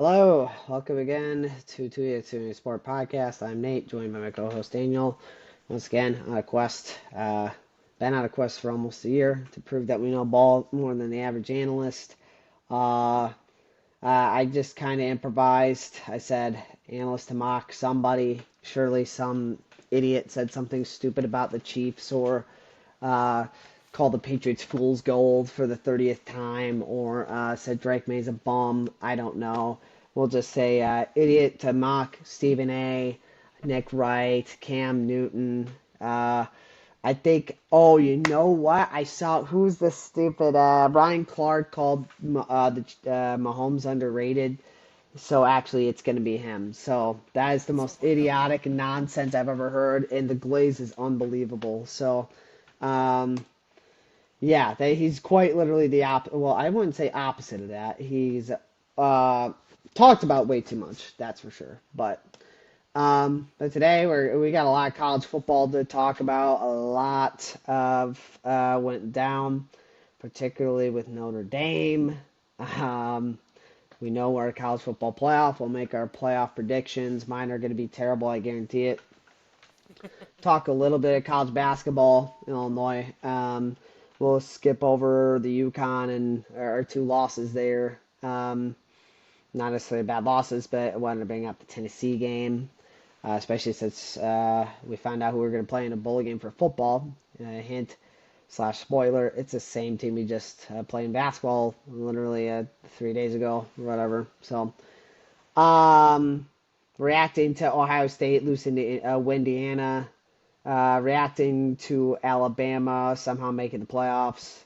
Hello, welcome again to Sport Podcast. I'm Nate, joined by my co-host Daniel. Once again, on a quest. Been on a quest for almost a year to prove that we know ball more than the average analyst. Uh, I just kind of improvised. I said analyst to mock somebody. Surely some idiot said something stupid about the Chiefs or uh, called the Patriots fool's gold for the 30th time, or said Drake May's a bum. I don't know. We'll just say idiot to mock Stephen A., Nick Wright, Cam Newton. I think, oh, you know what? I saw, who's the stupid, Ryan Clark called Mahomes underrated. So actually, it's going to be him. So that is the most idiotic nonsense I've ever heard, and the glaze is unbelievable. So, um, yeah, he's quite literally the Well, I wouldn't say opposite of that. He's talked about way too much. That's for sure. But today we got a lot of college football to talk about. A lot of went down, particularly with Notre Dame. Um, we know our college football playoff. We'll make our playoff predictions. Mine are going to be terrible. I guarantee it. Talk a little bit of college basketball in Illinois. We'll skip over the UConn and our two losses there. Not necessarily bad losses, but I wanted to bring up the Tennessee game, especially since we found out who we were going to play in a bowl game for football. Hint slash spoiler, it's the same team we just played in basketball literally 3 days ago or whatever. So, um, reacting to Ohio State losing to Indiana, reacting to Alabama somehow making the playoffs.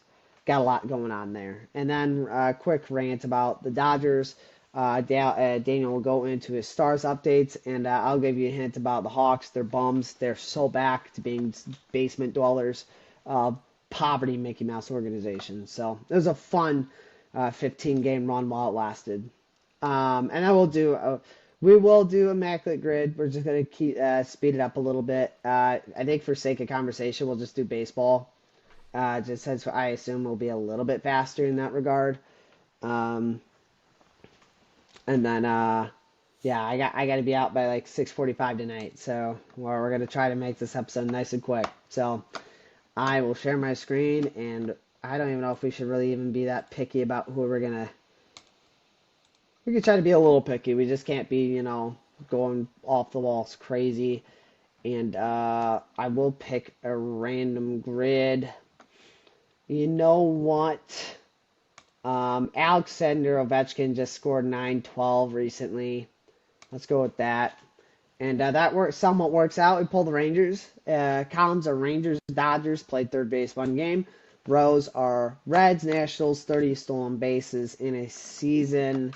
Got a lot going on there. And then a quick rant about the Dodgers. Daniel will go into his stars updates, and I'll give you a hint about the Hawks. They're bums. They're so back to being basement dwellers, poverty Mickey Mouse organization. So it was a fun 15-game run while it lasted. And I will do. We will do Immaculate Grid. We're just gonna keep speed it up a little bit. I think for sake of conversation, we'll just do baseball. Just since I assume we'll be a little bit faster in that regard. Um, and then yeah, I got to be out by like 6:45 tonight. So we're gonna try to make this episode nice and quick. So I will share my screen, and I don't even know if we should really even be that picky about who we're gonna. We can try to be a little picky. We just can't be, going off the walls crazy. And I will pick a random grid. You know what? Alexander Ovechkin just scored 9-12 recently. Let's go with that. And somewhat works out. We pull the Rangers. Columns are Rangers, Dodgers, played third base one game. Rows are Reds, Nationals, 30 stolen bases in a season.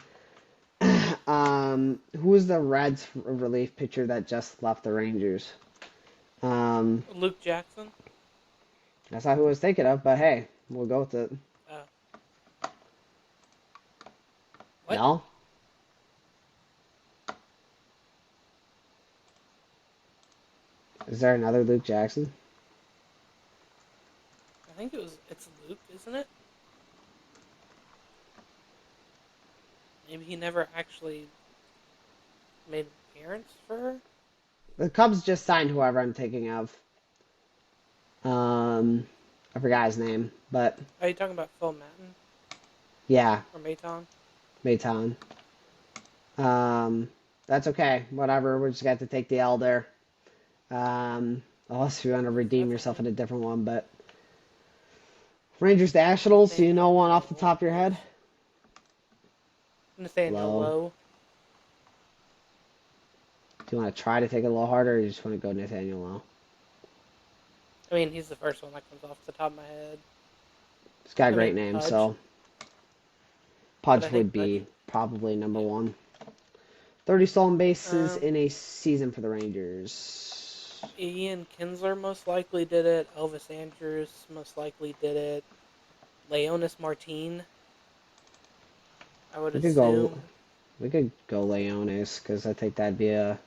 Who is the Reds relief pitcher that just left the Rangers? Um, Luke Jackson. that's not who I was thinking of, but hey, we'll go with it. Uh, what? No? Is there another Luke Jackson? I think it's Luke, isn't it? Maybe he never actually made an appearance for her. The Cubs just signed whoever I'm thinking of. I forgot his name, but Are you talking about Phil Maton yeah, or Maton? Mayton. Um, that's okay. Whatever. We just got to take the L there. Unless you want to redeem That's yourself okay. in a different one, but Rangers Nationals. Do you know one off the Nathaniel top of your head? Lowe. Nathaniel Low. Lowe. Do you want to try to take it a little harder, or you just want to go Nathaniel Low? I mean, he's the first one that comes off the top of my head. It's got a I great mean, name, Pudge. so But I Pudge think would Pudge. be probably number Yeah. one. 30 stolen bases Um, in a season for the Rangers. Ian Kinsler most likely did it. Elvis Andrews most likely did it. Leonis Martin, I would We could go. assume. We could go Leones because I think that'd be a.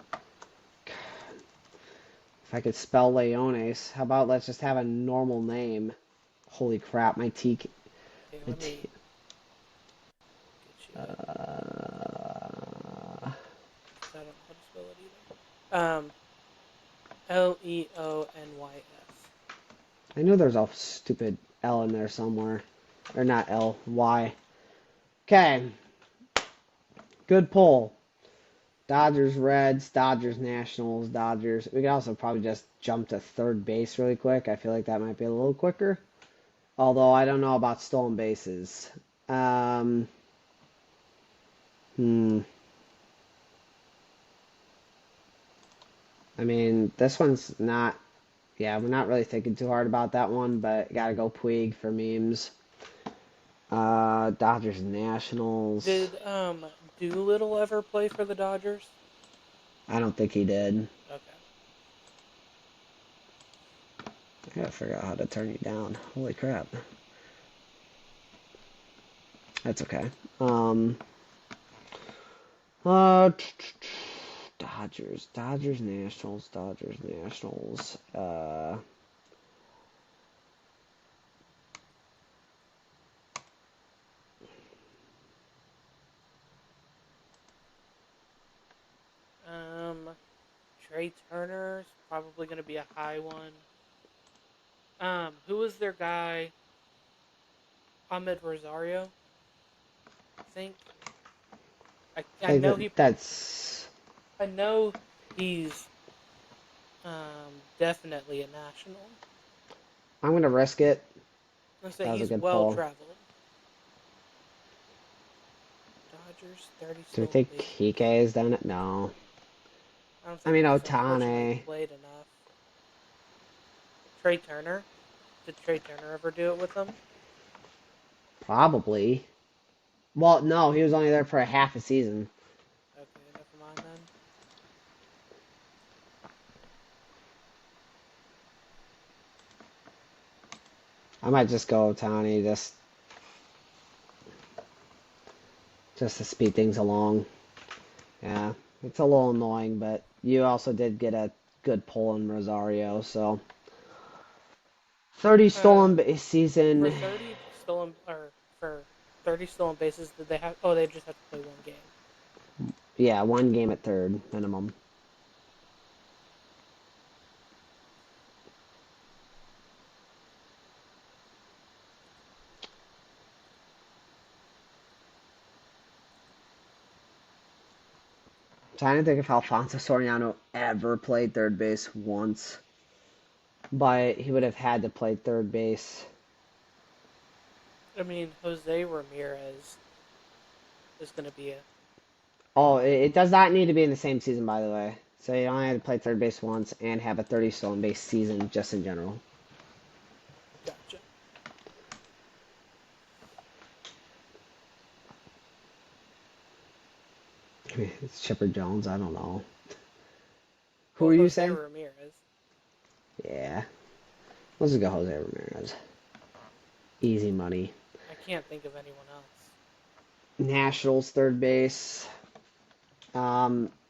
If I could spell Leones, how about let's just have a normal name? Holy crap, my T. Okay, My let T me get you it. Um, Leonys. I know there's a stupid L in there somewhere. Or not L, Y. Okay. Good poll. Dodgers, Reds, Dodgers, Nationals, Dodgers. We could also probably just jump to third base really quick. I feel like that might be a little quicker. Although I don't know about stolen bases. Um, hmm. I mean, this one's not. Yeah, we're not really thinking too hard about that one, but gotta go Puig for memes. Dodgers, Nationals. Did Doolittle ever play for the Dodgers? I don't think he did. Okay. I gotta figure out how to turn you down. Holy crap. That's okay. Um, uh, Dodgers, Nationals, Dodgers, Nationals. Um, Trey Turner's probably going to be a high one. Who was their guy? Ahmed Rosario, I think. I I know think that's. I know he's definitely a national. I'm gonna risk it. Let's say That was a he's good well pull. traveled. Dodgers 30 Do we stolen think bases. Kike has done it? No. I don't I think mean, he's unfortunately Otani. played enough. Trey Turner. Did Trey Turner ever do it with them? Probably. Well, no, he was only there for a half a season. Okay, never mind then. I might just go Otani just to speed things along. Yeah, it's a little annoying, but you also did get a good pull in Rosario, so 30 Uh, stolen base for season. 30 stolen or for 30 stolen bases, did they have? Oh, they just have to play one game. Yeah, one game at third minimum. Trying to think if Alfonso Soriano ever played third base once, but he would have had to play third base. I mean, Jose Ramirez is going to be a Oh, probably it one. does not need to be in the same season, by the way. So you only have to play third base once and have a 30 stolen base season just in general. Gotcha. It's Chipper Jones. I don't know. Who Well, are you Jose saying? Ramirez. Yeah, let's just go Jose Ramirez. Easy money. I can't think of anyone else. Nationals third base.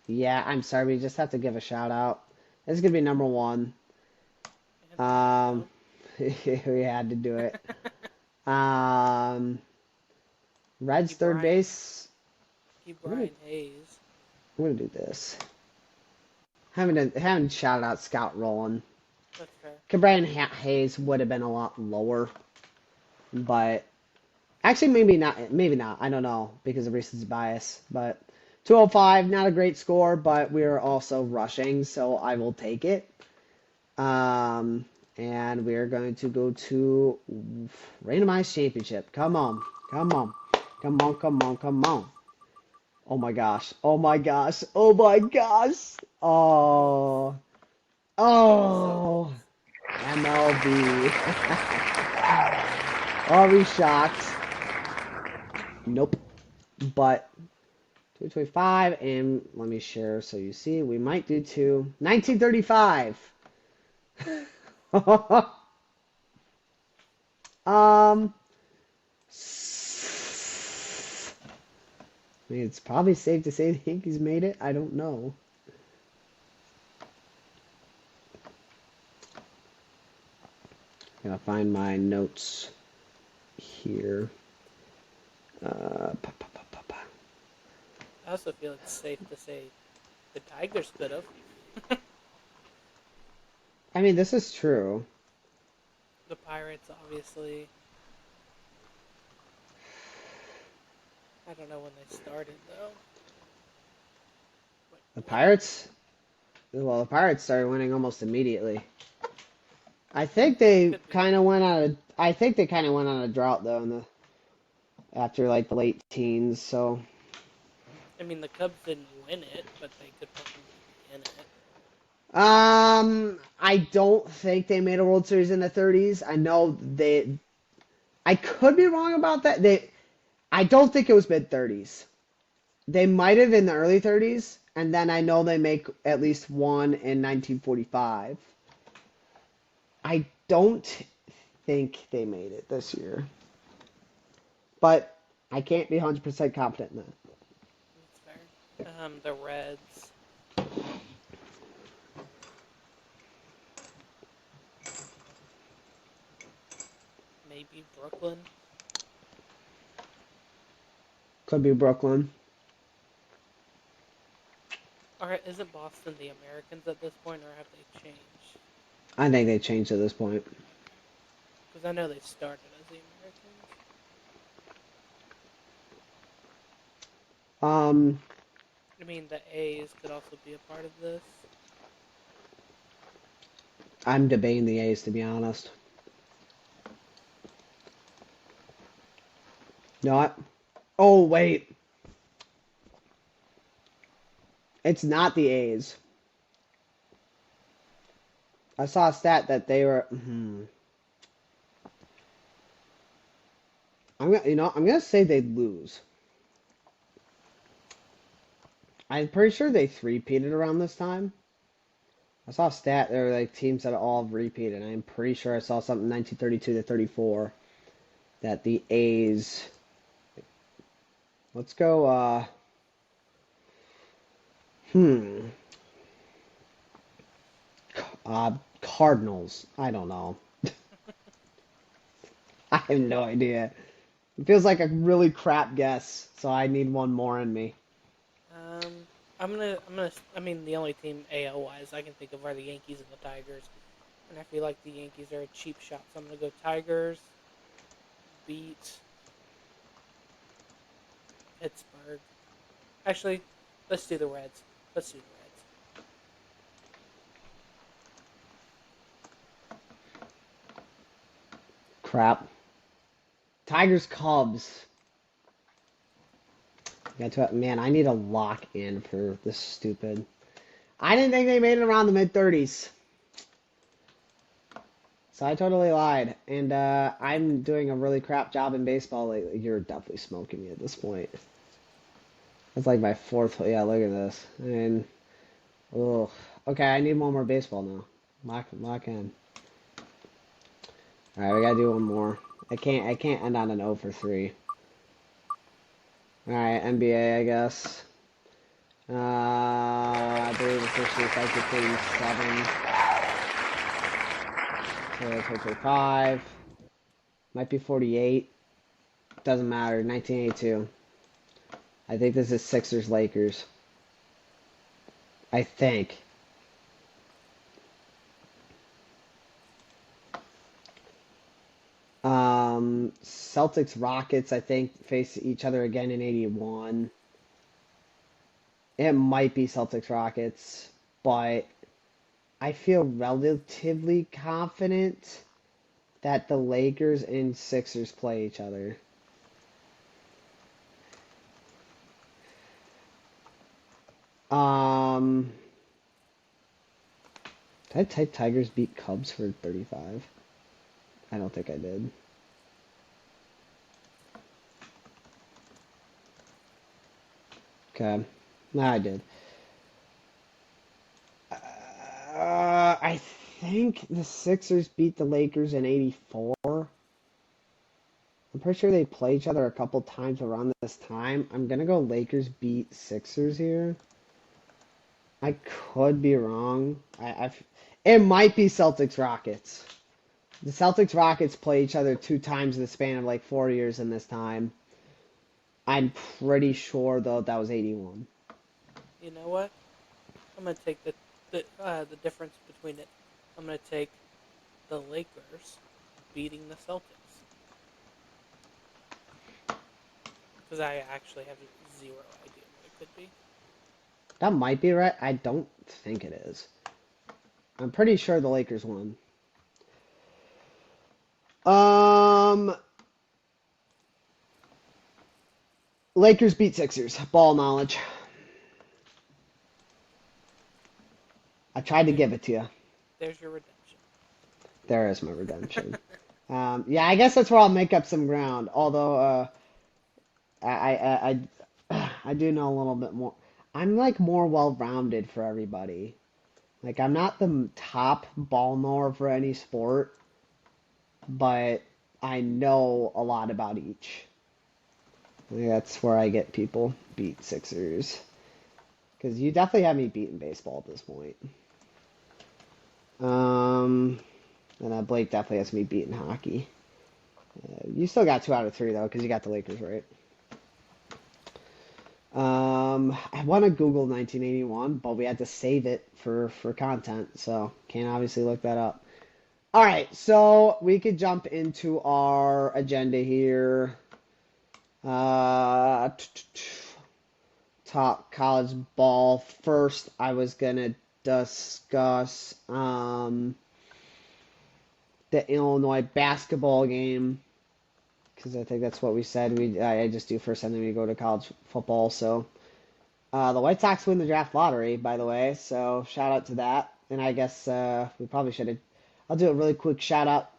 Yeah, I'm sorry. We just have to give a shout out. This is gonna be number one. Anthony Um, Rizzo. we had to do it. Um, Reds third Brian. base. I'm gonna Brian Hayes. I'm gonna do this. Haven't shouted out Scott Rowland. That's fair. Brian Hayes would have been a lot lower, but actually maybe not. Maybe not. I don't know because of recency bias. But 205, not a great score, but we are also rushing, so I will take it. And we are going to go to randomized championship. Come on, come on, come on, come on, come on. Oh my gosh! Oh my gosh! Oh my gosh! Oh, Oh, so oh, close. MLB. Are we shocked? Nope. But 225, and let me share so you see. We might do 1935. um, I mean, it's probably safe to say the Yankees made it. I don't know. Gotta find my notes here. Pa, pa, pa, pa, pa. I also feel it's safe to say the Tigers could have. I mean, this is true. The Pirates, obviously. I don't know when they started though. Like The winning. Pirates, well, the Pirates started winning almost immediately. I think they Could be. kind of went on a. I think they kind of went on a drought though in the after like the late teens. So, I mean, the Cubs didn't win it, but they could probably be in it. I don't think they made a World Series in the 30s. I know they. I could be wrong about that. I don't think it was mid 30s. They might have in the early 30s, and then I know they make at least one in 1945. I don't think they made it this year, but I can't be 100% confident in that. That's fair. The Reds. Maybe Brooklyn. Could be Brooklyn. Or isn't Boston the Americans at this point, or have they changed? I think they changed at this point. Because I know they started as the Americans. Um, I mean, the A's could also be a part of this. I'm debating the A's to be honest. Not. Oh wait, it's not the A's. I saw a stat that they were. I'm gonna say they lose. I'm pretty sure they three-peated around this time. I saw a stat there were like teams that all repeated. I'm pretty sure I saw something 1932 to 34 that the A's. Let's go. Hmm. Cardinals. I don't know. I have no idea. It feels like a really crap guess, so I need one more in me. Um, I mean, the only team AL wise I can think of are the Yankees and the Tigers, and I feel like the Yankees are a cheap shot, so I'm gonna go Tigers. Beat Pittsburgh. Actually, let's do the Reds. Let's do the Reds. Crap. Tigers Cubs. Man, I need a lock in for this stupid. I didn't think they made it around the mid 30s. So I totally lied. And I'm doing a really crap job in baseball lately. You're definitely smoking me at this point. That's like my fourth. Yeah, look at this. And, ugh. Okay, I need one more baseball now. Lock in. All right, we gotta do one more. I can't end on an 0 for 3. All right, NBA, I guess. I believe officially effective 37 to 2025. Might be 48. Doesn't matter. 1982. I think this is Sixers Lakers. I think. Celtics Rockets, I think, face each other again in 81. It might be Celtics Rockets, but I feel relatively confident that the Lakers and Sixers play each other. Um, did I type Tigers beat Cubs for 35? I don't think I did. Okay. No, I did. I think the Sixers beat the Lakers in 84. I'm pretty sure they play each other a couple times around this time. I'm gonna go Lakers beat Sixers here. I could be wrong. It might be Celtics Rockets. The Celtics Rockets play each other 2 times in the span of like 4 years in this time. I'm pretty sure though that was 81. You know what? I'm gonna take the the difference between it. I'm gonna take the Lakers beating the Celtics because I actually have zero idea what it could be. That might be right. I don't think it is. I'm pretty sure the Lakers won. Um, Lakers beat Sixers. Ball knowledge. I tried to There, give it to you. there's your redemption. There is my redemption. Yeah, I guess that's where I'll make up some ground. Although, I do know a little bit more. I'm like more well-rounded for everybody. Like I'm not the top ball knower for any sport, but I know a lot about each. I think that's where I get people beat Sixers. Because you definitely have me beaten baseball at this point. Um, and Blake definitely has me beaten hockey. You still got 2 out of 3 though, because you got the Lakers right. I want to Google 1981, but we had to save it for content, so can't obviously look that up. All right, so we could jump into our agenda here. Top college ball. First, I was gonna discuss the Illinois basketball game because I think that's what we said. I just do first, and then we go to college football. So the White Sox win the draft lottery, by the way. So shout out to that. And I guess we probably should have. I'll do a really quick shout out.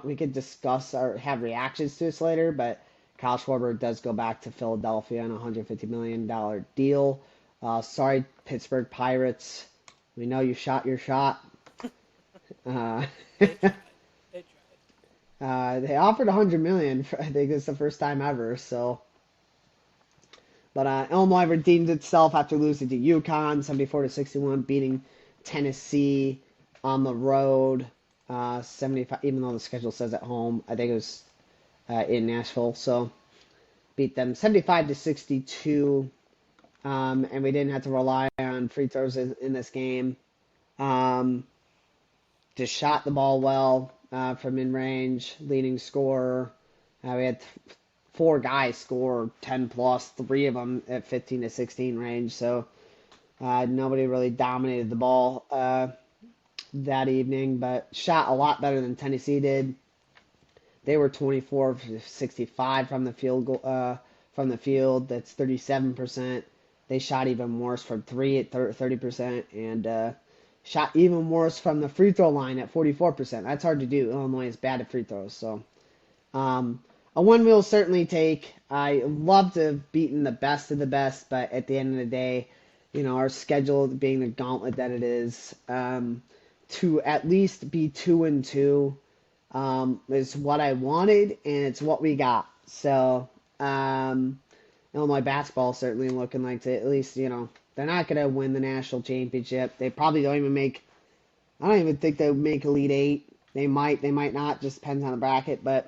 We could discuss or have reactions to this later, but Kyle Schwarber does go back to Philadelphia on a $150 million deal. Sorry, Pittsburgh Pirates. We know you shot your shot. Uh, They tried. They tried. they offered $100 million. I think it's the first time ever. So, but Illinois redeemed itself after losing to UConn 74-61, beating Tennessee on the road 75. Even though the schedule says at home, I think it was in Nashville. So beat them 75-62. And we didn't have to rely on free throws in this game. Just shot the ball well from in range, leading scorer. We had 4 guys score 10 plus, 3 of them at 15-16 range. So nobody really dominated the ball that evening, but shot a lot better than Tennessee did. They were 24 for 65 from the field. That's 37%. They shot even worse from 3 at 30%, and shot even worse from the free throw line at 44%. That's hard to do. Illinois is bad at free throws, so a win we'll certainly take. I love to have beaten the best of the best, but at the end of the day, our schedule being the gauntlet that it is, to at least be 2-2 is what I wanted, and it's what we got. So Illinois basketball certainly looking like to at least, they're not going to win the national championship. They probably don't even I don't even think they'll make Elite Eight. They might not, just depends on the bracket, but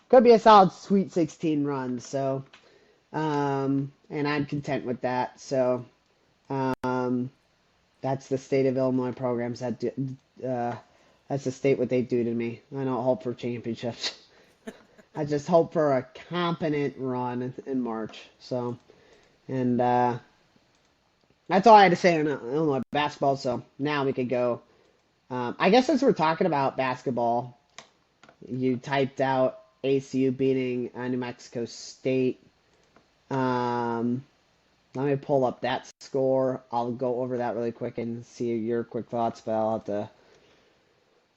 could be a solid Sweet 16 run. So, and I'm content with that. So, that's the state of Illinois programs. That's the state what they do to me. I don't hope for championships. I just hope for a competent run in March. So, and that's all I had to say on Illinois basketball. So now we could go. I guess since we're talking about basketball, you typed out ACU beating New Mexico State. Let me pull up that score. I'll go over that really quick and see your quick thoughts, but I'll have to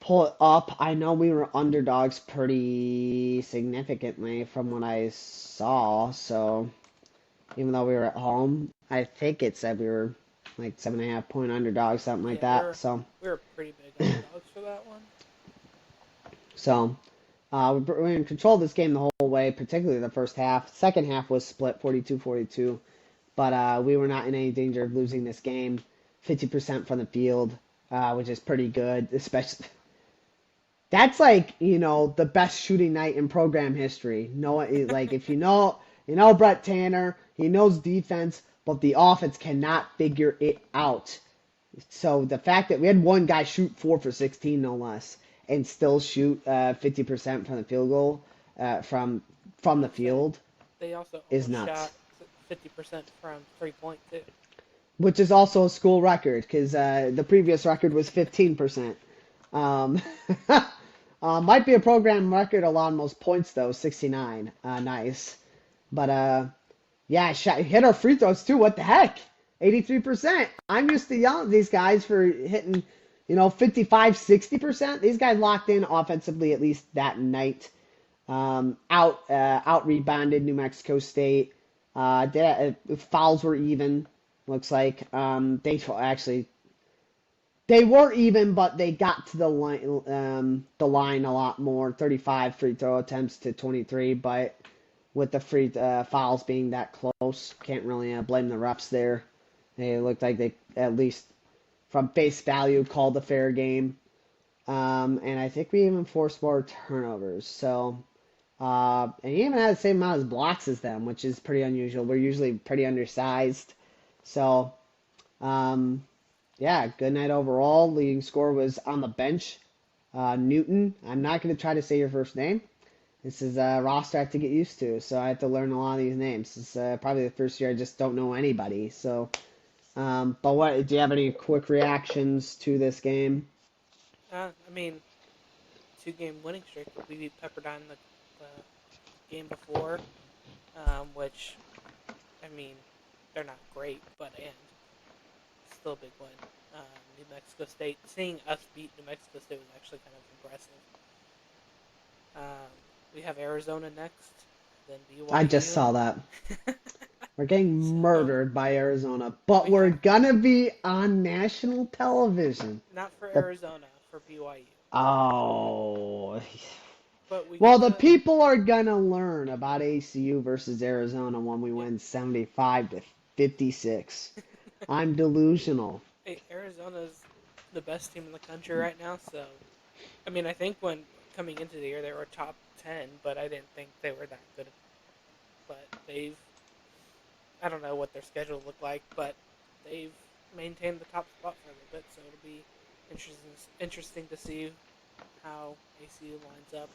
pull it up. I know we were underdogs pretty significantly from what I saw, so even though we were at home, I think it said we were like 7.5 point underdogs, something like Yeah, that. So we were pretty big underdogs for that one. So we were in control of this game the whole way, particularly the first half. Second half was split 42-42, but we were not in any danger of losing this game. 50% from the field, which is pretty good, especially. That's like, the best shooting night in program history. Like if Brett Tanner, he knows defense, but the offense cannot figure it out. So the fact that we had one guy shoot 4 for 16, no less, and still shoot 50% from the field goal from the I'd say field they also is almost nuts. shot 50% from 3 point too. Which is also a school record because the previous record was 15%. Um, might be a program record allowing most points though, 69. Nice, but yeah, hit our free throws too. What the heck? 83%. I'm used to yelling at these guys for hitting, 55, 60%. These guys locked in offensively at least that night. Out rebounded New Mexico State. Fouls were even. Looks like they were even, but they got to the line a lot more. 35 free throw attempts to 23, but with the free fouls being that close, can't really blame the refs there. They looked like they at least from face value called a fair game. And I think we even forced more turnovers. So, and he even had the same amount of blocks as them, which is pretty unusual. We're usually pretty undersized. So, um, yeah, good night overall. Leading scorer was on the bench, Newton. I'm not going to try to say your first name. This is a roster I have to get used to, so I have to learn a lot of these names. This is probably the first year I just don't know anybody. So, but what do you have any quick reactions to this game? I mean, 2 game winning streak. We beat Pepperdine the game before, which I mean, they're not great, but and still a big win. New Mexico State, seeing us beat New Mexico State was actually kind of impressive. We have Arizona next, then I just BYU. saw that. We're getting So murdered by Arizona, but we we're have gonna be on national television. not for The Arizona, for BYU, Oh, but we well, get the to people are gonna learn about ACU versus Arizona when we yeah. win 75-56. I'm delusional. Hey, Arizona's the best team in the country right now, so I mean, I think when coming into the year they were top 10, but I didn't think they were that good. But I don't know what their schedule looked like, but they've maintained the top spot for a little bit, so it'll be interesting to see how ACU lines up.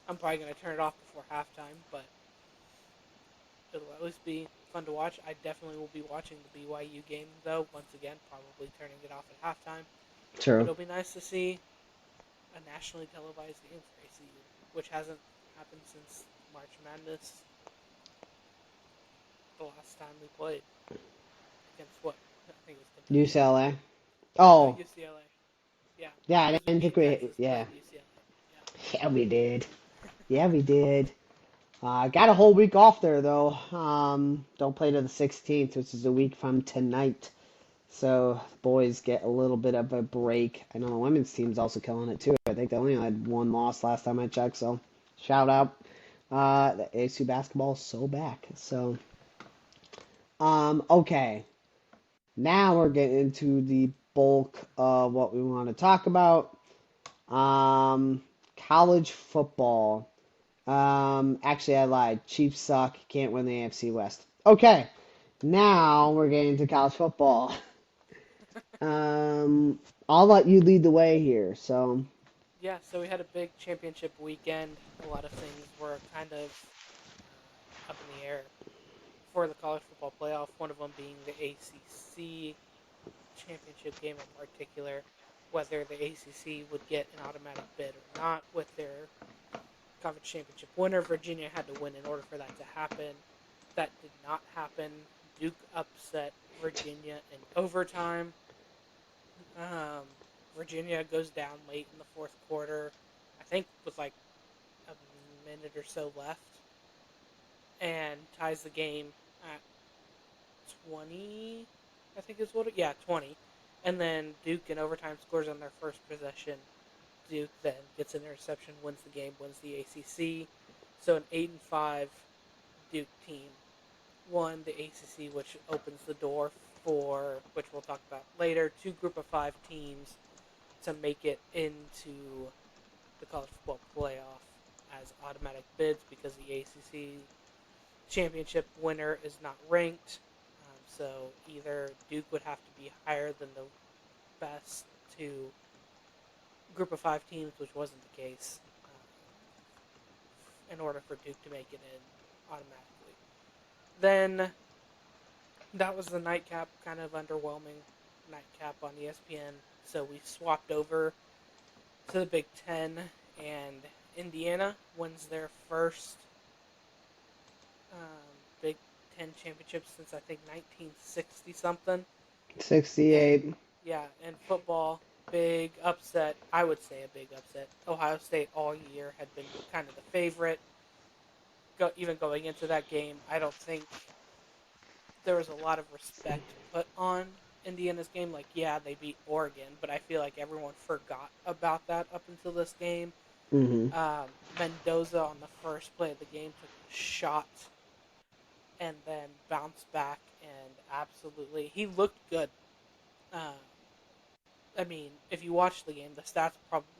I'm probably going to turn it off before halftime, but it'll at least be fun to watch. I definitely will be watching the BYU game though. Once again, probably turning it off at halftime, but True. it'll be nice to see a nationally televised game for ACU, which hasn't happened since March Madness. The last time we played against what? I think it was Kentucky. UCLA. No, Oh, UCLA. Yeah, yeah, I because we didn't think beat we. Texas, Yeah, played UCLA. Yeah. yeah, we did. Yeah, we did. Got a whole week off there though. Don't play to the 16th, which is a week from tonight. So the boys get a little bit of a break. I know the women's team's also killing it too. I think they only had one loss last time I checked. So shout out. The ASU basketball is so back. So okay. Now we're getting into the bulk of what we want to talk about. College football. Actually, I lied. Chiefs suck. Can't win the AFC West. Okay, now we're getting to college football. Um, I'll let you lead the way here. So, Yeah, so we had a big championship weekend. A lot of things were kind of up in the air for the college football playoff, one of them being the ACC championship game in particular, whether the ACC would get an automatic bid or not with their conference championship winner. Virginia had to win in order for that to happen. That did not happen. Duke upset Virginia in overtime. Um, Virginia goes down late in the fourth quarter. I think with like a minute or so left, and ties the game at 20. I think is what. 20. And then Duke in overtime scores on their first possession. Duke then gets an interception, wins the game, wins the ACC. So an 8-5 Duke team won the ACC, which opens the door for, which we'll talk about later, 2 group of 5 teams to make it into the college football playoff as automatic bids because the ACC championship winner is not ranked. So either Duke would have to be higher than the best two group of five teams, which wasn't the case, in order for Duke to make it in automatically. Then that was the nightcap, kind of underwhelming nightcap on ESPN. So we swapped over to the Big Ten, and Indiana wins their first Big Ten championship since I think 1960 something. And 68. yeah, in football, big upset. I would say a big upset. Ohio State all year had been kind of the favorite. Even going into that game, I don't think there was a lot of respect put on Indiana's game. Like, yeah, they beat Oregon, but I feel like everyone forgot about that up until this game. Mm-hmm. Mendoza on the first play of the game took a shot and then bounced back and absolutely he looked good. Uh, I mean, if you watch the game, the stats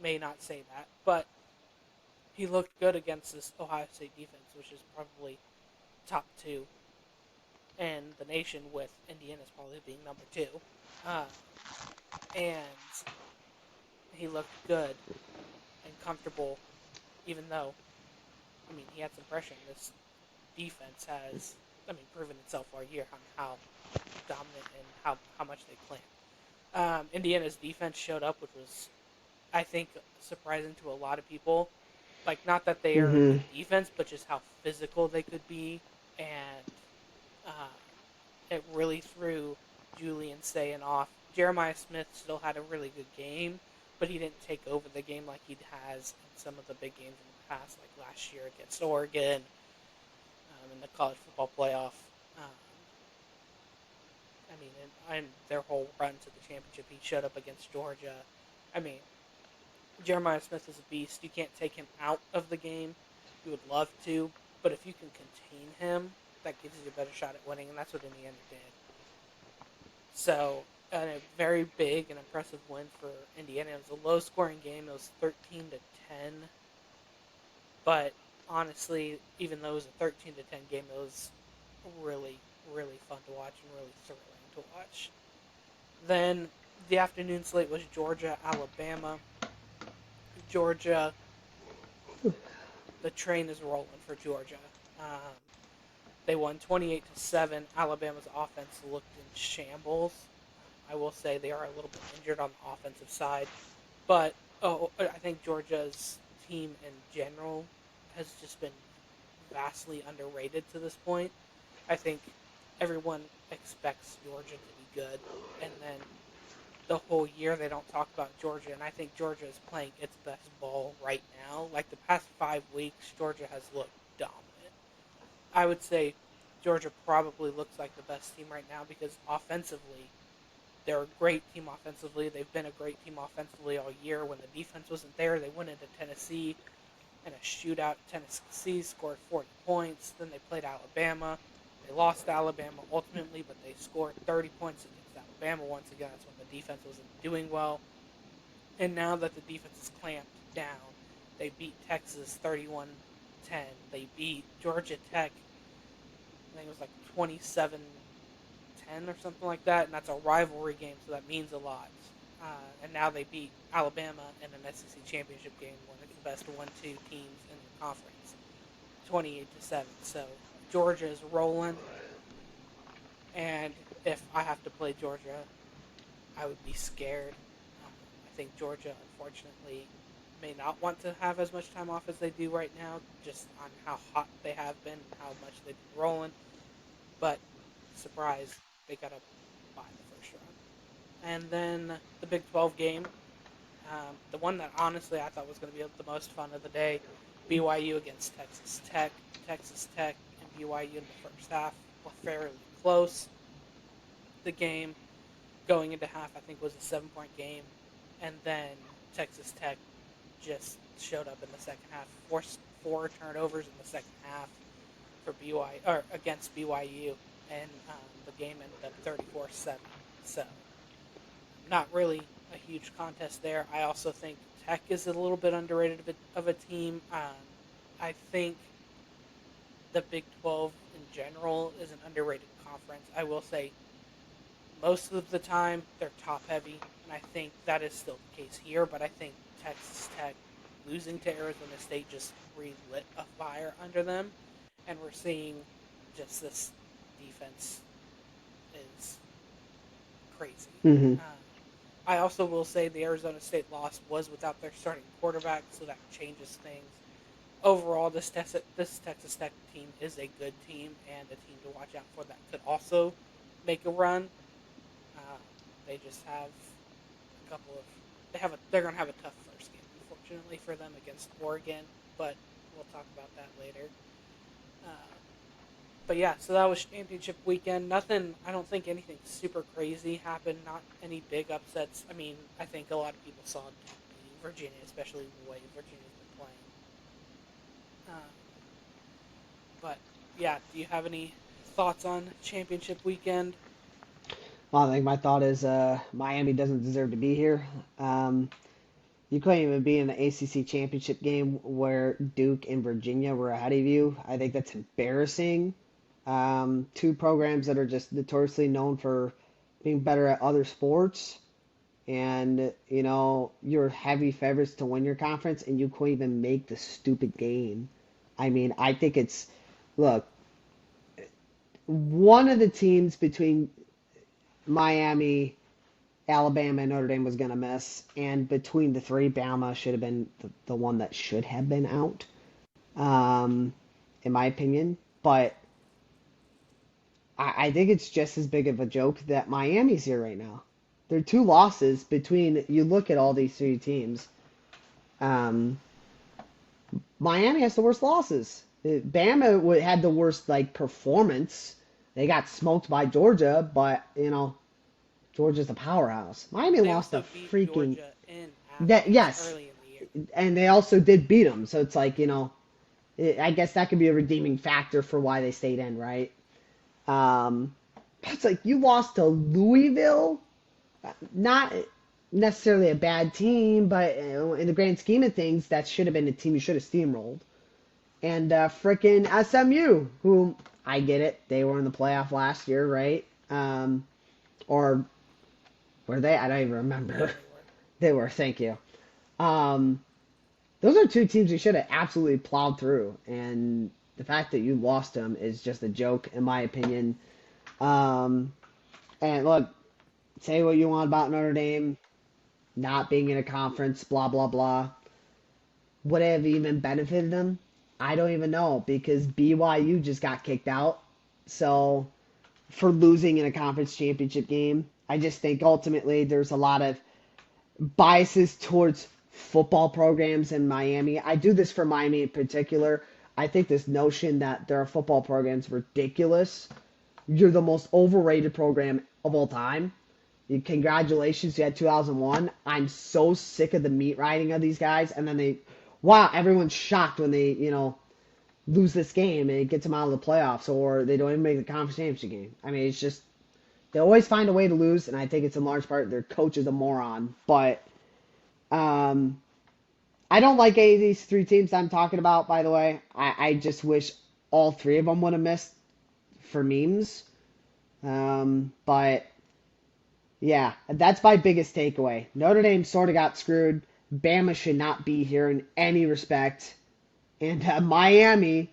may not say that, but he looked good against this Ohio State defense, which is probably top two in the nation, with Indiana's probably being number two. Uh, and he looked good and comfortable, even though, I mean, he had some pressure. This defense has, I mean, proven itself all year on how dominant and how much they play. Indiana's defense showed up, which was, I think, surprising to a lot of people. Like, not that they are a Mm-hmm. good defense, but just how physical they could be. And uh, it really threw Julian Sayin off. Jeremiah Smith still had a really good game, but he didn't take over the game like he has in some of the big games in the past, like last year against Oregon, in the college football playoff. Um, I mean, and their whole run to the championship, he showed up against Georgia. I mean, Jeremiah Smith is a beast. You can't take him out of the game. You would love to, but if you can contain him, that gives you a better shot at winning, and that's what Indiana did. So, a very big and impressive win for Indiana. It was a low-scoring game. It was 13-10, but honestly, even though it was a 13-10 game, it was really, really fun to watch and really thrilling to watch. Then the afternoon slate was Georgia, Alabama. Georgia, the train is rolling for Georgia. Um, they won 28-7. Alabama's offense looked in shambles. I will say they are a little bit injured on the offensive side, but I think Georgia's team in general has just been vastly underrated to this point. I think everyone expects Georgia to be good, and then the whole year they don't talk about Georgia, and I think Georgia is playing its best ball right now. Like the past 5 weeks, Georgia has looked dominant. I would say Georgia probably looks like the best team right now because offensively, they're a great team offensively. They've been a great team offensively all year. When the defense wasn't there, they went into Tennessee in a shootout. Tennessee scored 40 points. Then they played Alabama. They lost to Alabama ultimately, but they scored 30 points against Alabama once again. That's when the defense wasn't doing well. And now that the defense is clamped down, they beat Texas 31-10. They beat Georgia Tech, I think it was like 27-10 or something like that, and that's a rivalry game, so that means a lot. And now they beat Alabama in an SEC championship game, one of the best 1-2 teams in the conference, 28-7. So Georgia is rolling, and if I have to play Georgia, I would be scared. I think Georgia, unfortunately, may not want to have as much time off as they do right now, just on how hot they have been and how much they've been rolling. But surprise, they got up by the first round. And then the Big 12 game, the one that honestly I thought was going to be the most fun of the day, BYU against Texas Tech. Texas Tech and BYU in the first half were fairly close. The game going into half, I think, was a 7-point game, and then Texas Tech just showed up in the second half, forced 4 turnovers in the second half for BYU or against BYU, and the game ended up 34-7. So, not really a huge contest there. I also think Tech is a little bit underrated of a team. I think the Big 12 in general is an underrated conference. I will say most of the time they're top heavy, and I think that is still the case here. But I think Texas Tech losing to Arizona State just relit a fire under them, and we're seeing just this defense is crazy. Hmm. Um, I also will say the Arizona State loss was without their starting quarterback, so that changes things. Overall, this Texas Tech team is a good team and a team to watch out for that could also make a run. Uh, they just have a couple of they're going to have a tough first game, unfortunately for them against Oregon, but we'll talk about that later. Uh, but yeah, so that was championship weekend. Nothing, I don't think anything super crazy happened. Not any big upsets. I mean, I think a lot of people saw Duke beating Virginia, especially the way Virginia's been playing. Um, but yeah, do you have any thoughts on championship weekend? Well, I think my thought is Miami doesn't deserve to be here. Um, you couldn't even be in the ACC championship game where Duke and Virginia were ahead of you. I think that's embarrassing. Two programs that are just notoriously known for being better at other sports, and you're heavy favorites to win your conference, and you couldn't even make the stupid game. I mean, I think it's look, one of the teams between Miami, Alabama, and Notre Dame was going to miss, and between the three, Bama should have been the one that should have been out, um, in my opinion. But I think it's just as big of a joke that Miami's here right now. There are two losses between, you look at all these three teams. Um, Miami has the worst losses. Bama had the worst like performance. They got smoked by Georgia, but Georgia's a powerhouse. Miami They lost to also beat freaking Georgia in that. Athens Yes, early in the year. and they also did beat them. So it's like I guess that could be a redeeming factor for why they stayed in, right? Um, it's like you lost to Louisville, not necessarily a bad team, but in the grand scheme of things, that should have been a team you should have steamrolled. And frickin' SMU, who I get it, they were in the playoff last year, right? Or were they? I don't even Yeah, remember. they were. They were. Thank you. Um, those are two teams you should have absolutely plowed through, and the fact that you lost them is just a joke, in my opinion. Um, and look, say what you want about Notre Dame not being in a conference, blah blah blah. Would it have even benefited them? I don't even know because BYU just got kicked out. So for losing in a conference championship game, I just think ultimately there's a lot of biases towards football programs in Miami. I do this for Miami in particular. I think this notion that there are football programs ridiculous. You're the most overrated program of all time. Congratulations, you had 2001. I'm so sick of the meat riding of these guys, and then wow, everyone's shocked when they, lose this game and it gets them out of the playoffs, or they don't even make the conference championship game. I mean, it's just they always find a way to lose, and I think it's in large part their coach is a moron. But um, I don't like any of these three teams I'm talking about. By the way, I just wish all three of them would have missed for memes. But yeah, that's my biggest takeaway. Notre Dame sort of got screwed. Bama should not be here in any respect. And Miami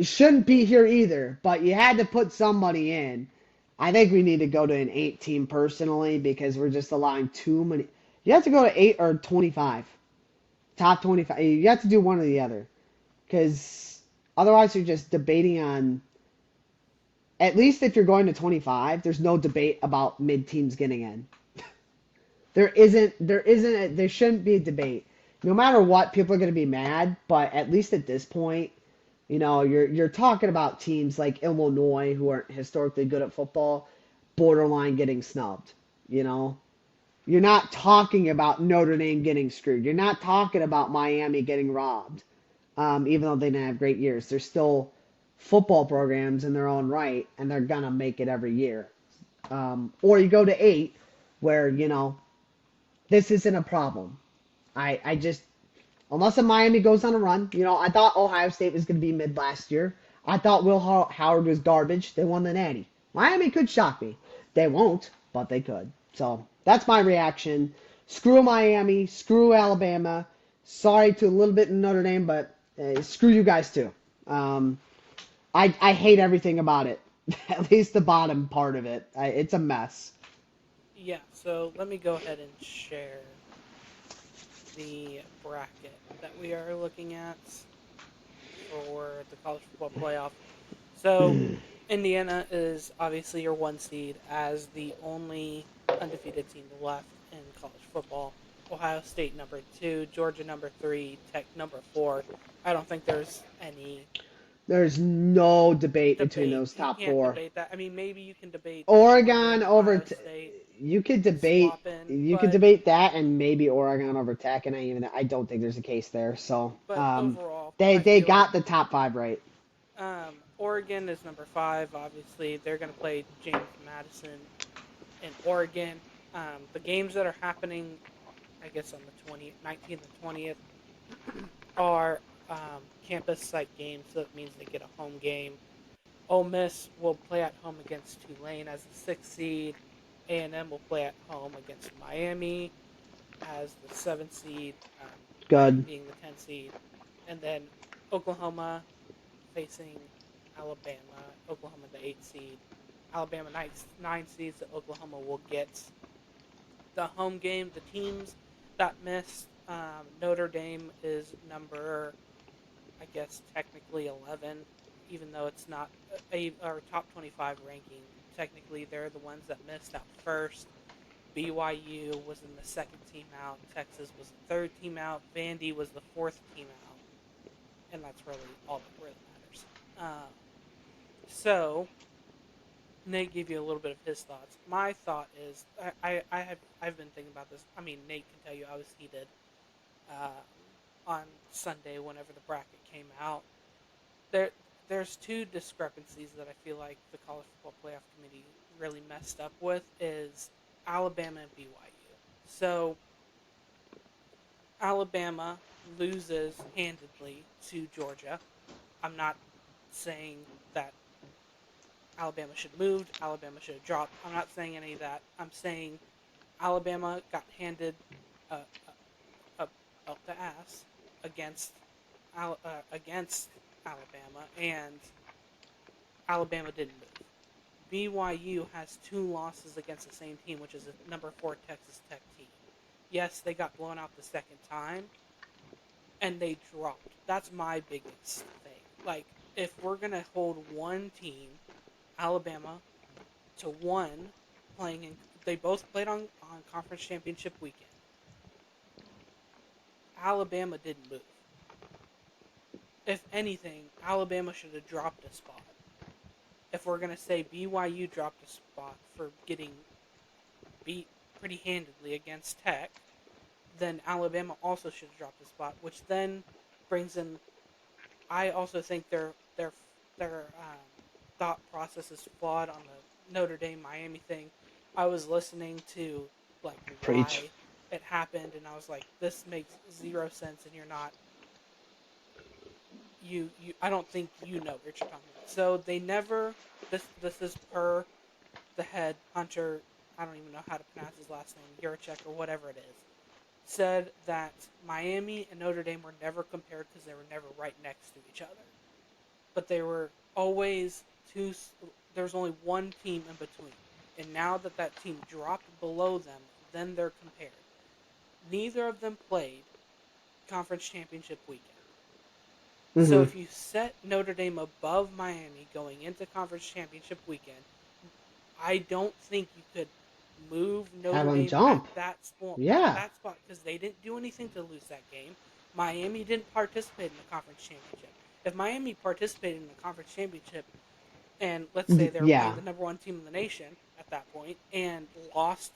shouldn't be here either, but you had to put somebody in. I think we need to go to an 8 team personally because we're just allowing too many. You have to go to 8 or 25. Top 25. You have to do one or the other because otherwise you're just debating on. At least if you're going to 25, there's no debate about mid teams getting in. There shouldn't be a debate. No matter what, people are going to be mad, but at least at this point, you're talking about teams like Illinois who aren't historically good at football, borderline getting snubbed, you know? You're not talking about Notre Dame getting screwed. You're not talking about Miami getting robbed. Even though they didn't have great years, they're still football programs in their own right, and they're gonna make it every year. Or you go to 8, where this isn't a problem. I just unless a Miami goes on a run, I thought Ohio State was going to be mid last year. I thought Will Howard was garbage. They won the Natty. Miami could shock me. They won't, but they could. So that's my reaction. Screw Miami. Screw Alabama. Sorry to a little bit in Notre Dame, but screw you guys too. Um, I hate everything about it. At least the bottom part of it. It's a mess. Yeah, so let me go ahead and share the bracket that we are looking at for the college football playoff. So Indiana is obviously your 1 seed as the only undefeated team left in college football. Ohio State number 2, Georgia number 3, Tech number 4. I don't think there's any There's no debate between debate. those You top can't four. debate that. I mean, maybe you can debate Georgia Oregon and over. Ohio State You could debate. swapping, You could but debate that and maybe Oregon over Tech, and I don't think there's a case there. So overall, I they feel like got the top five right. Oregon is number 5. Obviously, they're going to play James Madison in Oregon. The games that are happening, I guess on the 19th and 20th, are campus site games. So that means they get a home game. Ole Miss will play at home against Tulane as the 6th seed. A&M will play at home against Miami as the 7th seed, Miami Good. being the 10th seed. And then Oklahoma facing Alabama. Oklahoma the 8th seed. Alabama 9 seeds. So Oklahoma will get the home game. The teams that missed, Notre Dame is number, I guess, technically 11, even though it's not our top 25 ranking. Technically, they're the ones that missed out first. BYU was in the 2nd team out. Texas was the 3rd team out. Vandy was the 4th team out. And that's really all that really matters. So, Nate gave you a little bit of his thoughts. My thought is, I've been thinking about this. I mean, Nate can tell you I was heated on Sunday whenever the bracket came out. There's two discrepancies that I feel like the College Football Playoff Committee really messed up with is Alabama and BYU. So Alabama loses handedly to Georgia. I'm not saying that Alabama should have moved, Alabama should have dropped. I'm not saying any of that. I'm saying Alabama got handed up the ass against against Alabama, and Alabama didn't move. BYU has 2 losses against the same team, which is a number 4 Texas Tech team. Yes, they got blown out the second time, and they dropped. That's my biggest thing. Like, if we're going to hold one team, Alabama, to 1, playing in, they both played on conference championship weekend. Alabama didn't move. If anything, Alabama should have dropped a spot. If we're going to say BYU dropped a spot for getting beat pretty handedly against Tech, then Alabama also should have dropped a spot, which then brings in. I also think their thought process is flawed on the Notre Dame Miami thing. I was listening to like Preach. why it happened, and I was like, this makes 0 sense, and you're not. I don't think you know what you're talking about. So they never. This is per the head Hunter. I don't even know how to pronounce his last name, Yurchek or whatever it is. Said that Miami and Notre Dame were never compared because they were never right next to each other. But they were always two. There was only one team in between, and now that team dropped below them, then they're compared. Neither of them played conference championship weekend. So if you set Notre Dame above Miami going into conference championship weekend, I don't think you could move Have Notre them Dame jump. at that spot. Yeah. That spot because they didn't do anything to lose that game. Miami didn't participate in the conference championship. If Miami participated in the conference championship, and let's say they were Yeah. playing the number 1 team in the nation at that point and lost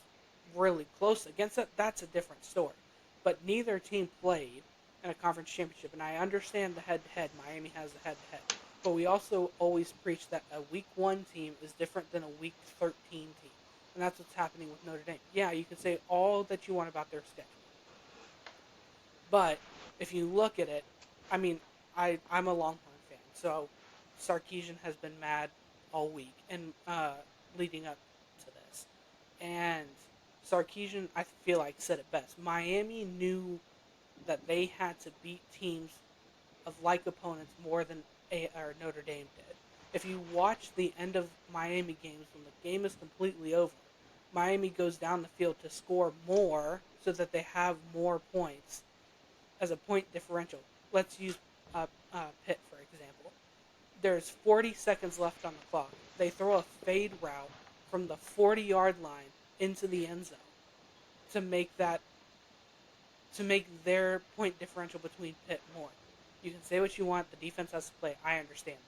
really close against it, that's a different story. But neither team played in a conference championship, and I understand the head-to-head. Miami has the head-to-head. But we also always preach that a week 1 team is different than a week 13 team. And that's what's happening with Notre Dame. Yeah, you can say all that you want about their schedule. But if you look at it, I mean, I'm a Longhorn fan, so Sarkisian has been mad all week and leading up to this. And Sarkisian, I feel like, said it best. Miami knew that they had to beat teams of like opponents more than Notre Dame did. If you watch the end of Miami games when the game is completely over, Miami goes down the field to score more so that they have more points as a point differential. Let's use Pitt, for example. There's 40 seconds left on the clock. They throw a fade route from the 40-yard line into the end zone to make their point differential between Pitt more. You can say what you want. The defense has to play. I understand that.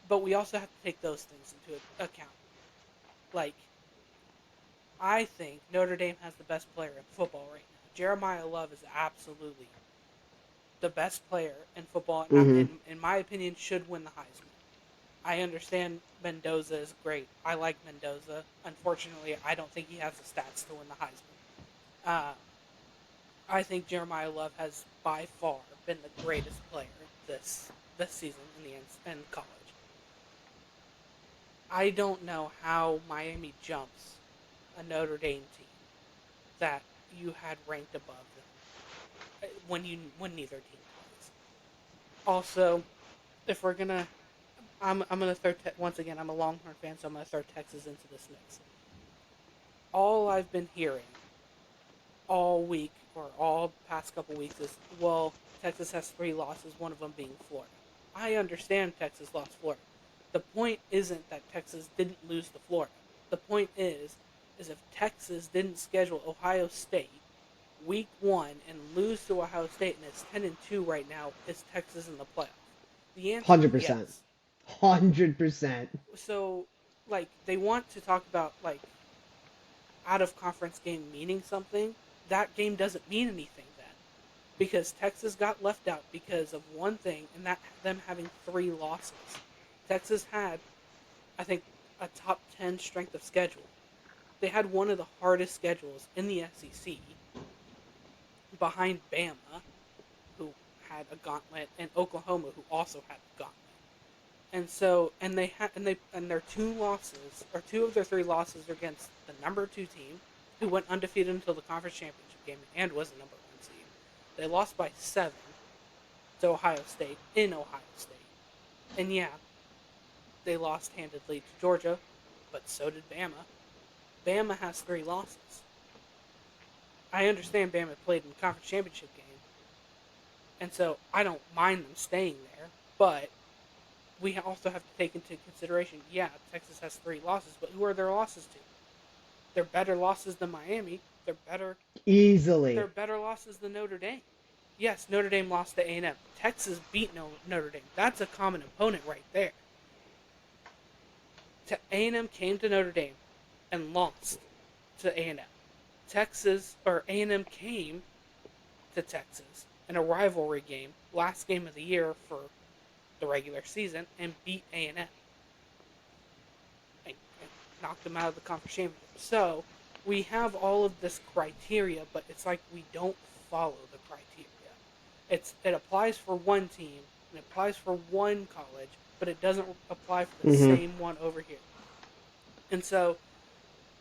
But we also have to take those things into account. Like, I think Notre Dame has the best player in football right now. Jeremiah Love is absolutely the best player in football, and in my opinion, should win the Heisman. I understand Mendoza is great. I like Mendoza. Unfortunately, I don't think he has the stats to win the Heisman. I think Jeremiah Love has by far been the greatest player this season in college. I don't know how Miami jumps a Notre Dame team that you had ranked above them when neither team plays. Also, if we're gonna, I'm gonna throw once again. I'm a Longhorn fan, so I'm gonna throw Texas into this mix. All I've been hearing all week or all past couple weeks is, well, Texas has 3 losses, one of them being Florida. I understand Texas lost Florida. The point isn't that Texas didn't lose to Florida. The point is if Texas didn't schedule Ohio State week 1 and lose to Ohio State and it's 10-2 right now, is Texas in the playoff? The answer 100%. is yes. 100%. So, like, they want to talk about, like, out of conference game meaning something. That game doesn't mean anything then, because Texas got left out because of one thing, and that them having 3 losses. Texas had, I think, a top 10 strength of schedule. They had one of the hardest schedules in the SEC, behind Bama, who had a gauntlet, and Oklahoma, who also had a gauntlet. And so, and their 2 losses, or 2 of their 3 losses, are against the number 2 team, who went undefeated until the conference championship game and was the number 1 seed. They lost by 7 to Ohio State in Ohio State. And yeah, they lost handedly to Georgia, but so did Bama. Bama has 3 losses. I understand Bama played in the conference championship game, and so I don't mind them staying there, but we also have to take into consideration, yeah, Texas has 3 losses, but who are their losses to? They're better losses than Miami. Easily. They're better losses than Notre Dame. Yes, Notre Dame lost to A&M. Texas beat Notre Dame. That's a common opponent right there. A&M came to Notre Dame and lost to A&M. A&M came to Texas in a rivalry game, last game of the year for the regular season, and beat A&M. And knocked them out of the conference championship. So, we have all of this criteria, but it's like we don't follow the criteria. It applies for one team, and it applies for one college, but it doesn't apply for the same one over here. And so,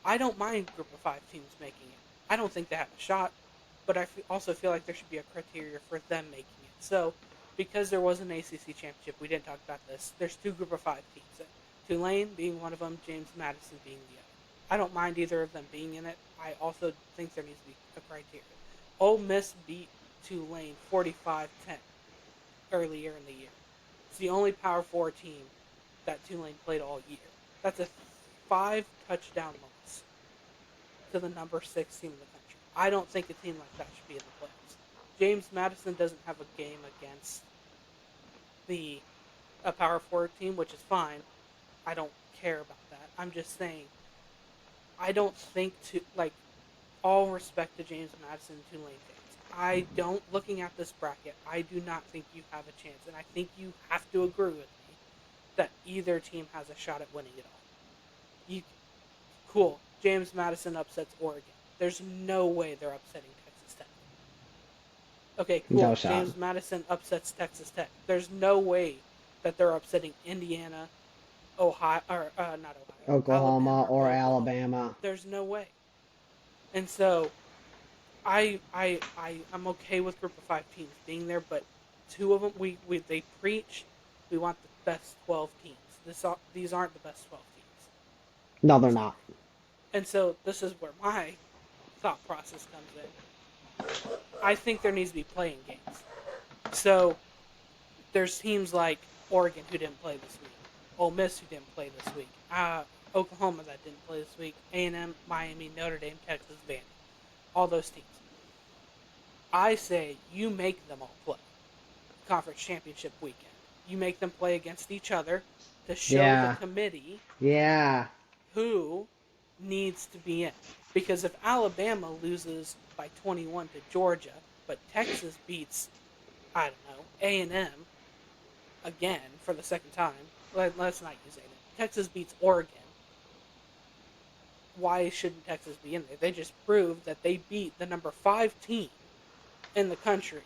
I don't mind group of 5 teams making it. I don't think they have a shot, but I also feel like there should be a criteria for them making it. So, because there was an ACC championship, we didn't talk about this, there's 2 group of 5 teams. Tulane being one of them, James Madison being the other. I don't mind either of them being in it. I also think there needs to be a criteria. Ole Miss beat Tulane 45-10 earlier in the year. It's the only Power 4 team that Tulane played all year. That's a 5-touchdown loss to the number 6 team in the country. I don't think a team like that should be in the playoffs. James Madison doesn't have a game against a Power 4 team, which is fine. I don't care about that. I'm just saying, I don't think all respect to James Madison and Tulane fans. Looking at this bracket, I do not think you have a chance, and I think you have to agree with me that either team has a shot at winning it all. Cool. James Madison upsets Oregon. There's no way they're upsetting Texas Tech. Okay, cool. No shot. James Madison upsets Texas Tech. There's no way that they're upsetting Indiana, Ohio, or not Ohio, Oklahoma Alabama or or Oklahoma. Alabama. There's no way. And so I'm okay with group of five teams being there, but two of them we they preach we want the best 12 teams. These aren't the best 12 teams. No, they're not. Sorry. And so this is where my thought process comes in. I think there needs to be playing games. So there's teams like Oregon who didn't play this week, Ole Miss who didn't play this week, Oklahoma that didn't play this week, A&M, Miami, Notre Dame, Texas, Vandy, all those teams. I say you make them all play conference championship weekend. You make them play against each other to show the Yeah. committee Yeah. who needs to be in. Because if Alabama loses by 21 to Georgia, but Texas beats, I don't know, A&M again for the second time, let's not use A&M. Texas beats Oregon. Why shouldn't Texas be in there? They just proved that they beat the number 5 team in the country,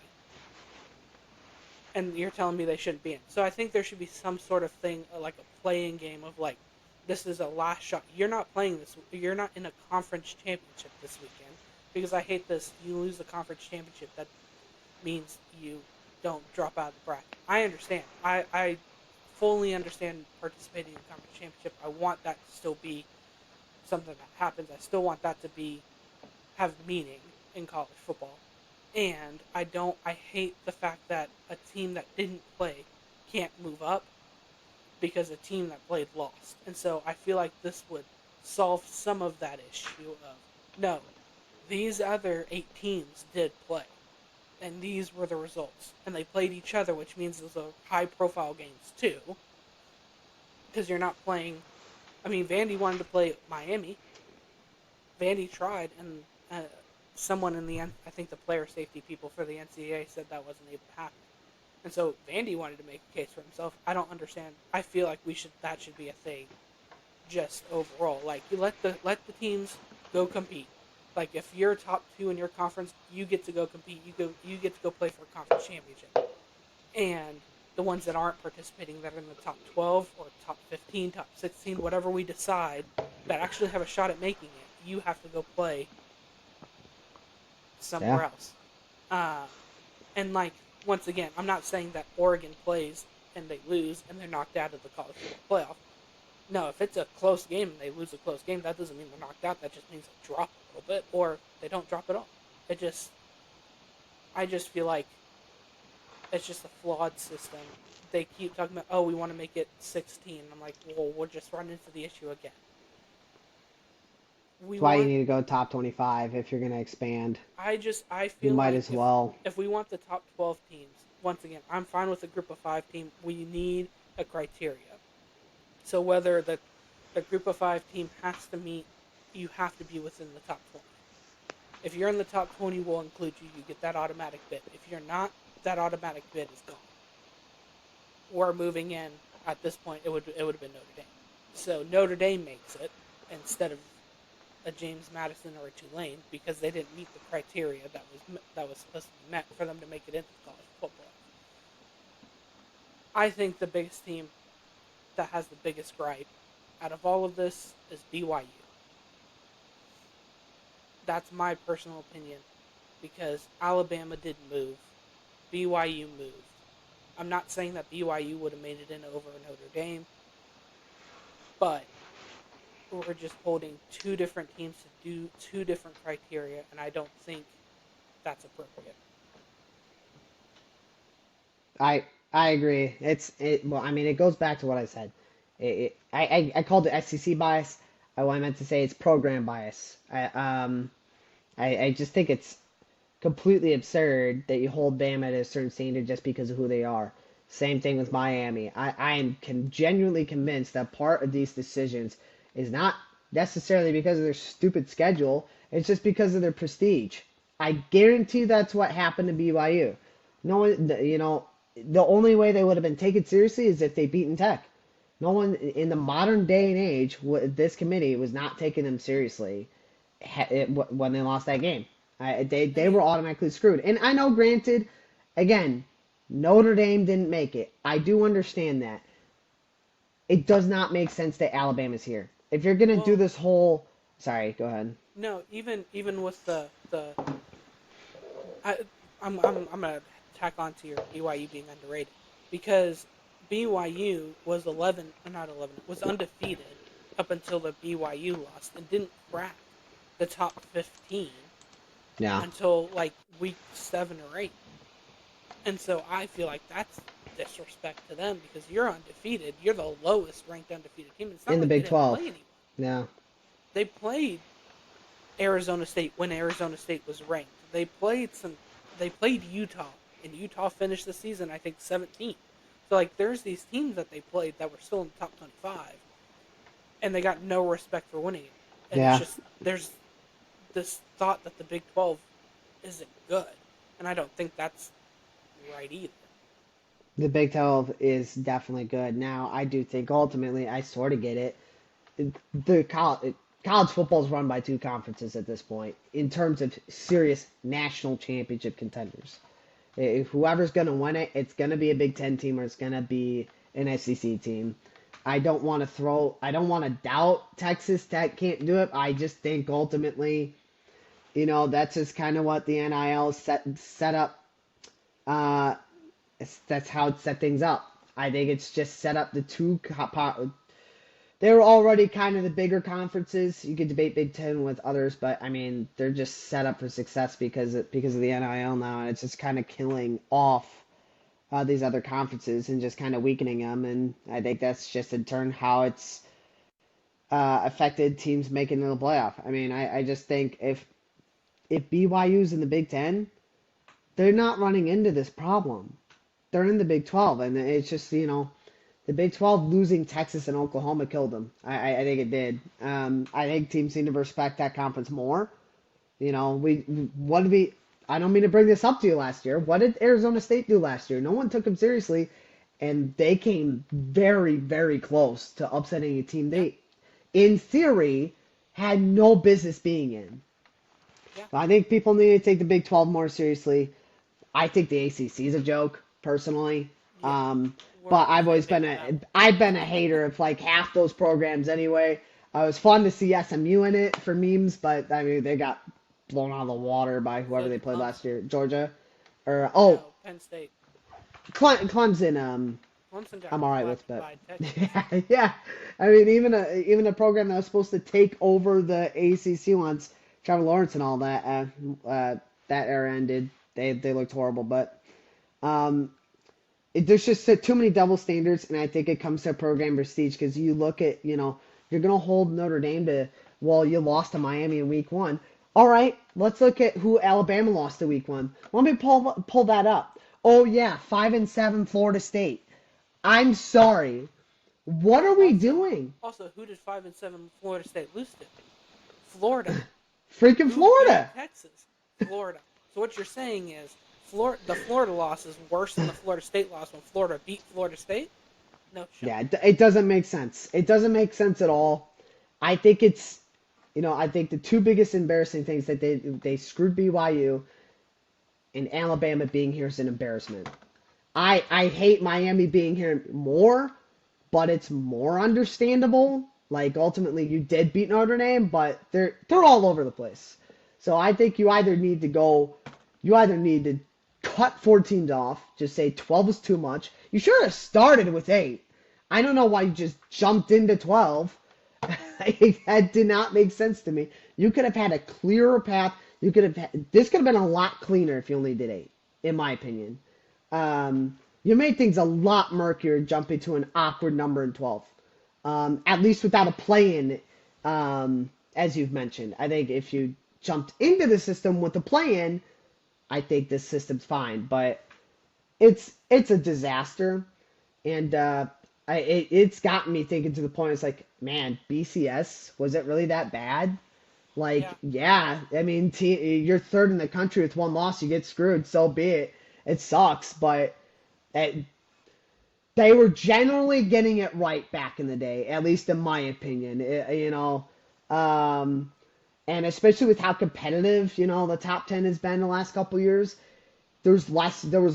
and you're telling me they shouldn't be in. So I think there should be some sort of thing, like a playing game of like, this is a last shot. You're not playing this. You're not in a conference championship this weekend, because I hate this. You lose the conference championship, that means you don't drop out of the bracket. I understand. I fully understand participating in the conference championship. I want that to still be something that happens. I still want that to have meaning in college football. And I hate the fact that a team that didn't play can't move up because a team that played lost. And so I feel like this would solve some of that issue of, no, these other 8 teams did play, and these were the results. And they played each other, which means those are high-profile games too, because you're not playing. I mean, Vandy wanted to play Miami. Vandy tried, and someone in the end, I think the player safety people for the NCAA said that wasn't able to happen. And so Vandy wanted to make a case for himself. I don't understand. I feel like that should be a thing, just overall. Like, you let the teams go compete. Like, if you're top 2 in your conference, you get to go compete. You get to go play for a conference championship. And the ones that aren't participating, that are in the top 12 or top 15, top 16, whatever we decide, that actually have a shot at making it, you have to go play somewhere else. And like, once again, I'm not saying that Oregon plays and they lose and they're knocked out of the college football playoff. No, if it's a close game and they lose a close game, that doesn't mean they're knocked out. That just means they drop a little bit, or they don't drop at all. I just feel like it's just a flawed system. They keep talking about, oh, we want to make it 16. I'm like, well, we'll just run into the issue again. That's why you need to go top 25 if you're going to expand. I feel you might like as well. If we want the top 12 teams, once again, I'm fine with a group of 5 team. We need a criteria. So whether the group of 5 team has to meet, you have to be within the top 20. If you're in the top 20, we'll include you. You get that automatic bid. If you're not, that automatic bid is gone. We're moving in. At this point, it would have been Notre Dame. So Notre Dame makes it instead of a James Madison or a Tulane, because they didn't meet the criteria that was supposed to be met for them to make it into college football. I think the biggest team that has the biggest gripe out of all of this is BYU. That's my personal opinion, because Alabama didn't move. BYU moved. I'm not saying that BYU would have made it in over Notre Dame, but we're just holding 2 different teams to do 2 different criteria, and I don't think that's appropriate. I agree. Well, I mean, it goes back to what I said. I called it SEC bias. I meant to say it's program bias. I just think it's completely absurd that you hold Bama at a certain standard just because of who they are. Same thing with Miami. I am genuinely convinced that part of these decisions is not necessarily because of their stupid schedule. It's just because of their prestige. I guarantee that's what happened to BYU. No one, the only way they would have been taken seriously is if they beaten Tech. No one in the modern day and age, this committee was not taking them seriously when they lost that game. They were automatically screwed. And I know, granted, again, Notre Dame didn't make it. I do understand that. It does not make sense that Alabama's here. If you're gonna do Well, this whole, sorry, go ahead. no, even with the I I'm gonna tack on to your BYU being underrated because BYU was 11, not 11, was undefeated up until the BYU loss and didn't crack the top 15 Yeah, until like week 7 or 8. And so I feel like that's disrespect to them because you're undefeated. You're the lowest ranked undefeated team. It's not in the like they Big didn't play 12. anyone. Yeah, They played Arizona State when Arizona State was ranked. They played Utah and Utah finished the season I think 17th. So like there's these teams that they played that were still in the top 25 and they got no respect for winning it. And it's yeah. just there's this thought that the Big 12 isn't good. And I don't think that's right either. The Big 12 is definitely good. Now, I do think ultimately, I sort of get it. The college football is run by two conferences at this point in terms of serious national championship contenders. Whoever's going to win it, it's going to be a Big Ten team or it's going to be an SEC team. I don't want to doubt Texas Tech can't do it. I just think ultimately, that's just kind of what the NIL set up. Uh, that's how it set things up. I think it's just set up the two. They were already kind of the bigger conferences. You could debate Big Ten with others, but I mean they're just set up for success because of the NIL now, and it's just kind of killing off these other conferences and just kind of weakening them. And I think that's just in turn how it's affected teams making the playoff. I mean, I just think if BYU's in the Big Ten, they're not running into this problem. They're in the Big 12, and it's just, the Big 12 losing Texas and Oklahoma killed them. I think it did. I think teams need to respect that conference more. What did we? I don't mean to bring this up to you last year. What did Arizona State do last year? No one took them seriously, and they came very, very close to upsetting a team Yeah, they, in theory, had no business being in. yeah, I think people need to take the Big 12 more seriously. I think the ACC is a joke, personally. yeah. Um, We're but on the same page on that one. I've been a hater of like half those programs anyway. It was fun to see SMU in it for memes, but I mean they got blown out of the water by whoever So they did played last Clemson. year, Georgia, or No, Penn State. Clemson. Clemson got I'm all right with, clapped but by Texas. yeah, yeah. I mean even a program that was supposed to take over the ACC once, Trevor Lawrence and all that, that era ended. They looked horrible, but um, there's just too many double standards, and I think it comes to program prestige because you look at, you're going to hold Notre Dame to, well, you lost to Miami in week one. All right, let's look at who Alabama lost to week one. Let me pull that up. Oh, yeah, 5-7 Florida State. I'm sorry. What are Well, we doing? also, who did 5-7 Florida State lose to? Florida. Freaking Who beat Florida. Texas? Florida. So what you're saying is the Florida loss is worse than the Florida State loss when Florida beat Florida State? No shot. Yeah, it doesn't make sense. It doesn't make sense at all. I think I think the two biggest embarrassing things that they screwed BYU and Alabama being here is an embarrassment. I hate Miami being here more, but it's more understandable. Like ultimately you did beat Notre Dame, but they're all over the place. So I think you either need to cut 14 off, just say 12 is too much. You should have started with 8. I don't know why you just jumped into 12. That did not make sense to me. You could have had a clearer path. This could have been a lot cleaner if you only did 8, in my opinion. You made things a lot murkier jumping to an awkward number in 12. At least without a play-in, as you've mentioned. I think if you jumped into the system with a play-in, I think this system's fine. But it's a disaster, and it's gotten me thinking to the point. It's like, man, BCS, was it really that bad? Like, Yeah. yeah, I mean, you're third in the country with one loss, you get screwed. So be it. It sucks, but it, they were generally getting it right back in the day, at least in my opinion. Um, and especially with how competitive the top 10 has been the last couple years. there was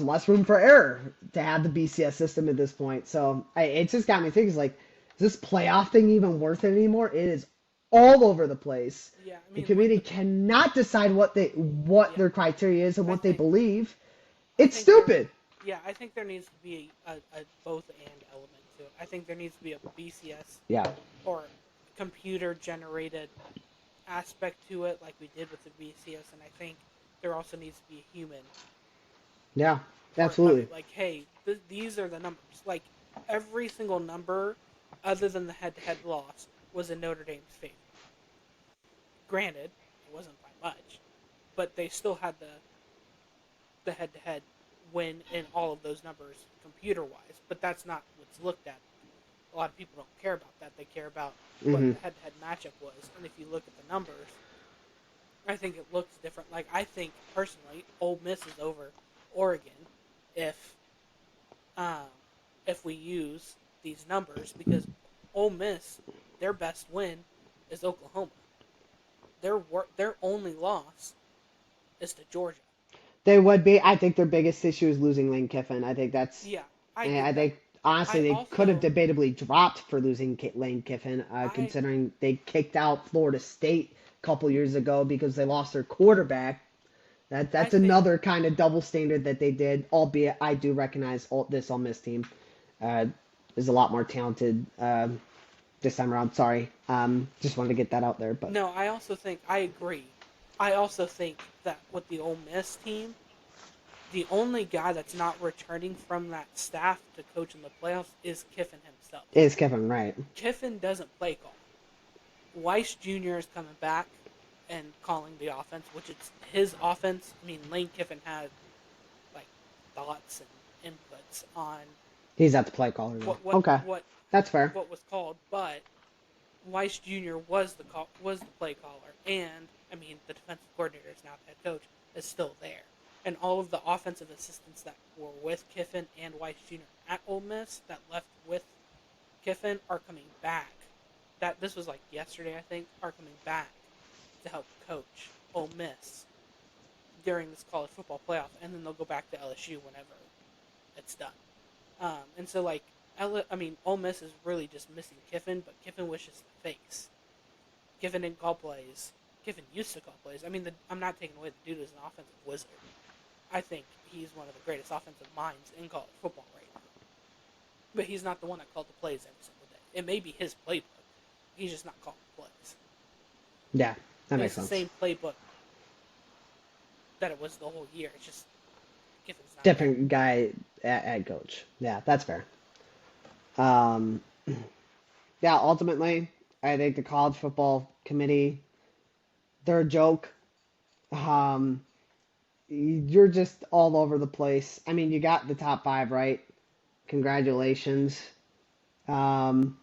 less room for error to have the BCS system at this point. So it just got me thinking, like, is this playoff thing even worth it anymore? It is all over the place. Yeah, I The mean, with committee the cannot decide what yeah, their criteria is and I what they think believe. I It's think there stupid. yeah, I think there needs to be a both and element to it. I think there needs to be a BCS Yeah. or computer generated aspect to it, like we did with the BCS, and I think there also needs to be a human Yeah. part of Absolutely. it. Like, hey, these are the numbers. Like every single number, other than the head-to-head loss, was in Notre Dame's favor. Granted, it wasn't by much, but they still had the head-to-head win in all of those numbers computer-wise. But that's not what's looked at. A lot of people don't care about that. They care about what Hmm. the head-to-head matchup was. And if you look at the numbers, I think it looks different. Like I think personally, Ole Miss is over Oregon if um, if we use these numbers because Ole Miss, their best win is Oklahoma. Their only loss is to Georgia. They would be. I think their biggest issue is losing Lane Kiffin. I think that's. Yeah, I And I get that. think honestly I they could have also debatably dropped for losing Lane Kiffin, I considering they kicked out Florida State a couple years ago because they lost their quarterback. I That's think another kind of double standard that they did. Albeit I do recognize this Ole Miss team uh, is a lot more talented this time around. Sorry, just wanted to get that out there. But no. I also think I agree. I also think that with the Ole Miss team, the only guy that's not returning from that staff to coach in the playoffs is Kiffin himself. is Kiffin right? Kiffin doesn't play call. Weiss Jr. is coming back and calling the offense, which is his offense. I mean, Lane Kiffin had like thoughts and inputs on He's at the play caller though. what what Okay, what that's fair. what was called, but Weiss Jr. was the play caller, and I mean the defensive coordinator is now the head coach is still there, and all of the offensive assistants that were with Kiffin and Weiss Jr. at Ole Miss that left with Kiffin are coming back. That this was like yesterday, I think, are coming back to help coach Ole Miss during this college football playoff, and then they'll go back to LSU whenever it's done. And so like I mean, Ole Miss is really just missing Kiffin, but Kiffin wishes the face. Kiffin didn't call plays. Kiffin used to call plays. I mean, I'm not taking away the dude is an offensive wizard. I think he's one of the greatest offensive minds in college football right now. But he's not the one that called the plays every single day. It may be his playbook. He's just not calling the plays. Yeah, that And makes it's the sense. same playbook that it was the whole year. It's just Kiffin's not there. Different guy at coach. Yeah, that's fair. Um, yeah, ultimately, I think the college football committee, they're a joke. Um, you're just all over the place. I mean, you got the top five, right? Congratulations. Um,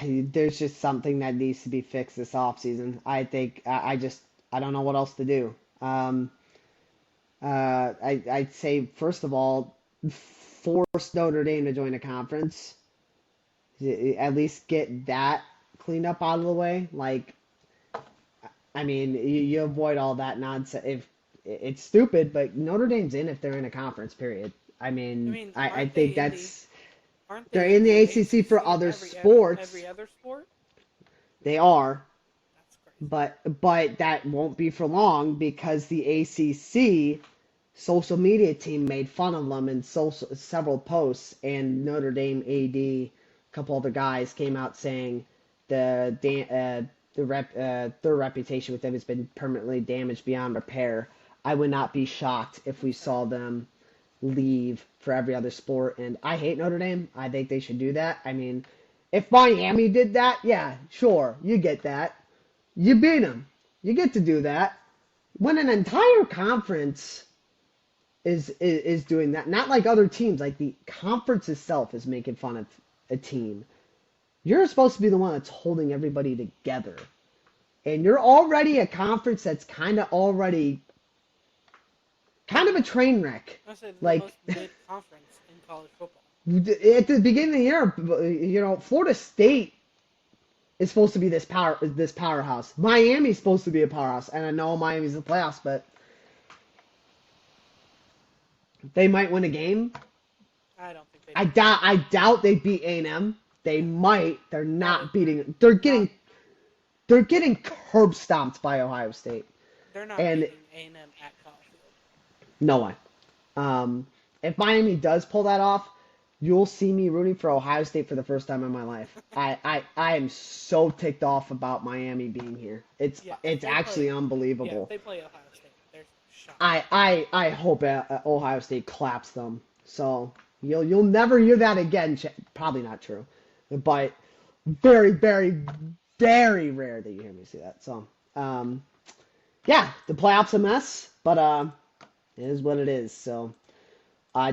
there's just something that needs to be fixed this offseason. I think I don't know what else to do. I'd say first of all, force Notre Dame to join a conference. At least get that cleaned up out of the way. Like, I mean, you avoid all that nonsense. If it's stupid, but Notre Dame's in if they're in a conference. Period. I I mean, mean, I think aren't they're they in in the the ACC for ACC other sports. every other sport? They are, That's crazy. but that won't be for long because the ACC social media team made fun of them in several posts, and Notre Dame AD, a couple other guys came out saying their reputation with them has been permanently damaged beyond repair. I would not be shocked if we That's sad. saw them leave for every other sport, and I hate Notre Dame. I think they should do that. I mean, if Miami did that, yeah, sure, you get that. You beat them. You get to do that. When an entire conference is doing that. Not like other teams, like the conference itself is making fun of a team. You're supposed to be the one that's holding everybody together. And you're already a conference that's kind of a train wreck. I said the Like most mid conference in college football. at the beginning of the year, Florida State is supposed to be this powerhouse. Miami's supposed to be a powerhouse, and I know Miami's in the playoffs, but They might win a game. I don't think they I do. doubt. I doubt they beat A&M. They Yeah, might. They're probably not beating. not. They're getting curb stomped by Ohio State, They're not and beating A&M at Caulfield. no one. Um, if Miami does pull that off, you'll see me rooting for Ohio State for the first time in my life. I am so ticked off about Miami being here. Yeah, if It's they actually play, yeah, if unbelievable. they play Ohio State, there's a shot. I hope Ohio State claps them. So you'll never hear that again. Probably not true, but very very very rare that you hear me say that. So um, yeah, the playoffs a mess, but it is what it is. So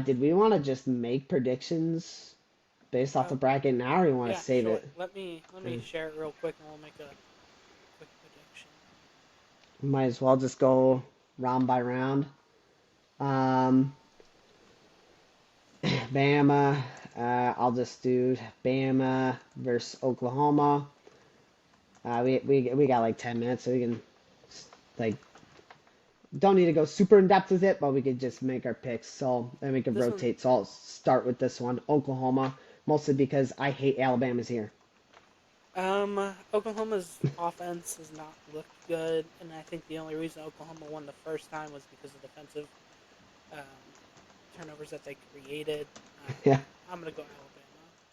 did we want to just make predictions based off the Um, bracket now, or you want to yeah, save sure. it? Let me share it real quick, and we'll make a quick prediction. Might as well just go round by round. Um, Bama. I'll just do Bama versus Oklahoma. We got like 10 minutes, so we can like don't need to go super in depth with it, but we could just make our picks. So then we could This one, rotate. So I'll start with this one, Oklahoma, mostly because I hate Alabama's here. Oklahoma's offense has not looked good, and I think the only reason Oklahoma won the first time was because of defensive um, turnovers that they created. Yeah, I'm gonna go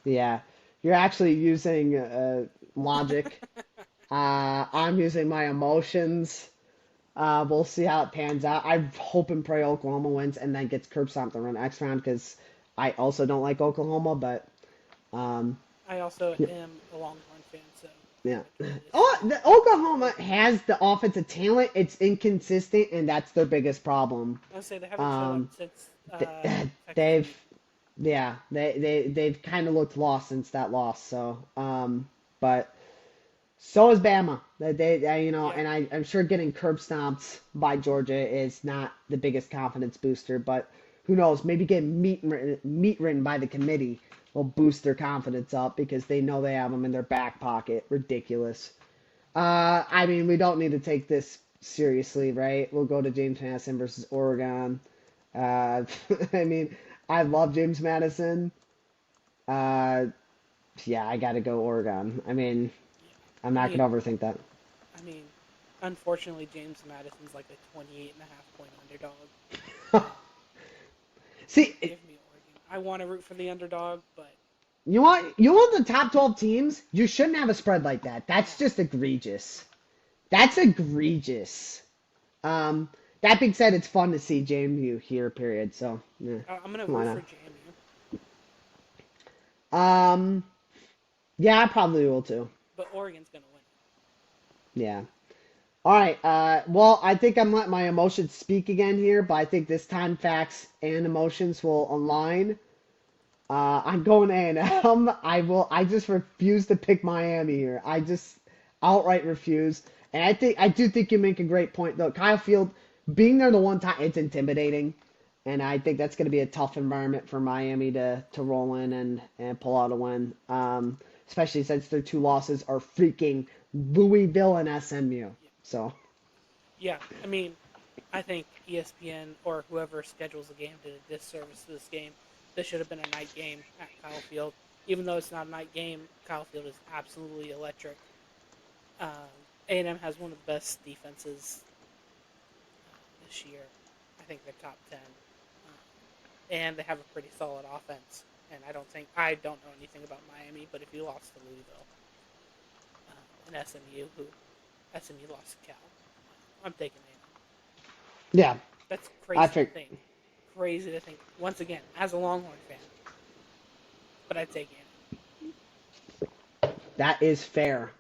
yeah. You're actually using logic. I'm using my emotions. We'll see how it pans out. I hope and pray Oklahoma wins and then gets curb stomped in the next round because I also don't like Oklahoma, but um, I also am a Longhorn fan, so yeah. I totally see Oh, the Oklahoma has the offensive talent. It's inconsistent, and that's their biggest problem. I would say they haven't showed up Um, since Texas they've, beat. yeah, they've kind of looked lost since that loss. So, but so is Bama. Yeah, And I'm sure getting curb stomped by Georgia is not the biggest confidence booster, but who knows? Maybe getting meat written by the committee will boost their confidence up because they know they have them in their back pocket. Ridiculous. I mean, we don't need to take this seriously, right? We'll go to James Madison versus Oregon. Uh, I mean, I love James Madison. Uh, yeah, I got to go Oregon. I mean, yeah. I'm I not mean, gonna overthink that. I mean, unfortunately, James Madison's like a 28.5 point underdog. Um, See, Give me Oregon. I want to root for the underdog, but you want the top 12 teams? You shouldn't have a spread like that. no. That's just egregious. That's egregious. Um, that being said, it's fun to see JMU here. Period. So, yeah, I'm gonna why root not? for JMU, Um, yeah, I probably will too. but Oregon's gonna win. Yeah. All right. Well, I think I'm letting my emotions speak again here, but I think this time facts and emotions will align. I'm going A&M. I will. I just refuse to pick Miami here. I just outright refuse. And I do think you make a great point though. Kyle Field being there the one time, it's intimidating, and I think that's going to be a tough environment for Miami to roll in and pull out a win. Especially since their two losses are freaking Louisville and SMU. Yeah, So yeah. I mean, I think ESPN or whoever schedules the game did a disservice to this game. This should have been a night game at Kyle Field. Even though it's not a night game, Kyle Field is absolutely electric. Um, A&M has one of the best defenses this year. I think they're top 10. And they have a pretty solid offense. And I don't know anything about Miami, but if you lost to Louisville and SMU lost to Cal, I'm taking A&M. yeah, That's I crazy to think think. Crazy to think. Once again, as a Longhorn fan, but I take A&M. that is fair.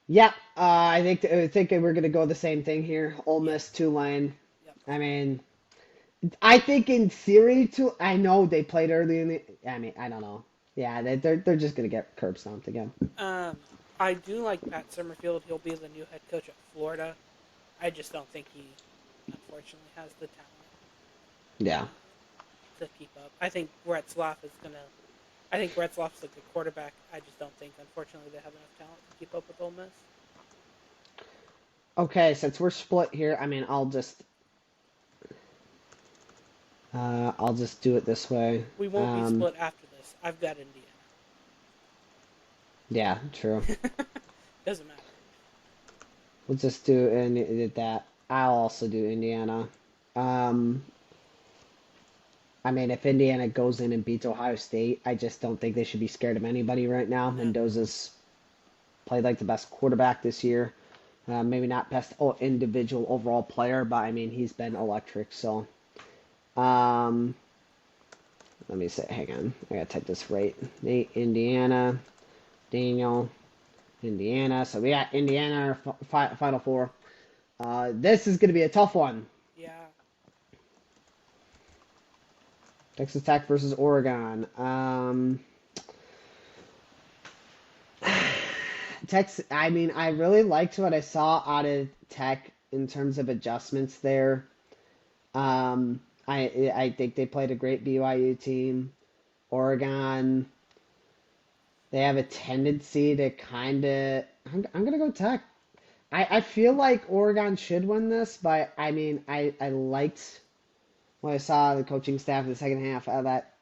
Yeah, I think we're gonna go the same thing here. Ole Yep, Miss, Tulane. yep. I mean, I think in theory, too. I know they played early in the. I mean, I don't know. Yeah, they're just gonna get curb stomped again. Um, I do like Pat Summerfield. He'll be the new head coach at Florida. I just don't think he, unfortunately, has the talent Yeah, to keep up. I think Retzloff's a good quarterback. I just don't think, unfortunately, they have enough talent to keep up with Ole Miss. okay, since we're split here, I mean, I'll just I'll just do it this way. We won't be split after this. I've got Yeah, true. Indiana. Doesn't matter. We'll just do that. I'll also do Indiana. Um, I mean, if Indiana goes in and beats Ohio State, I just don't think they should be scared of anybody right now. No. Mendoza's played like the best quarterback this year. Maybe not best individual overall player, but I mean, he's been electric. So, um, let me say, hang on. I gotta type this right. Nate, Indiana, Daniel, Indiana. So we got Indiana, Final Four. This is gonna be a tough one. Yeah. Texas Tech versus Oregon. Texas. I mean, I really liked what I saw out of Tech in terms of adjustments there. I think they played a great BYU team. Oregon, they have a tendency to kind of. I'm gonna go Tech. I feel like Oregon should win this, but I mean, I liked what I saw the coaching staff in the second half of that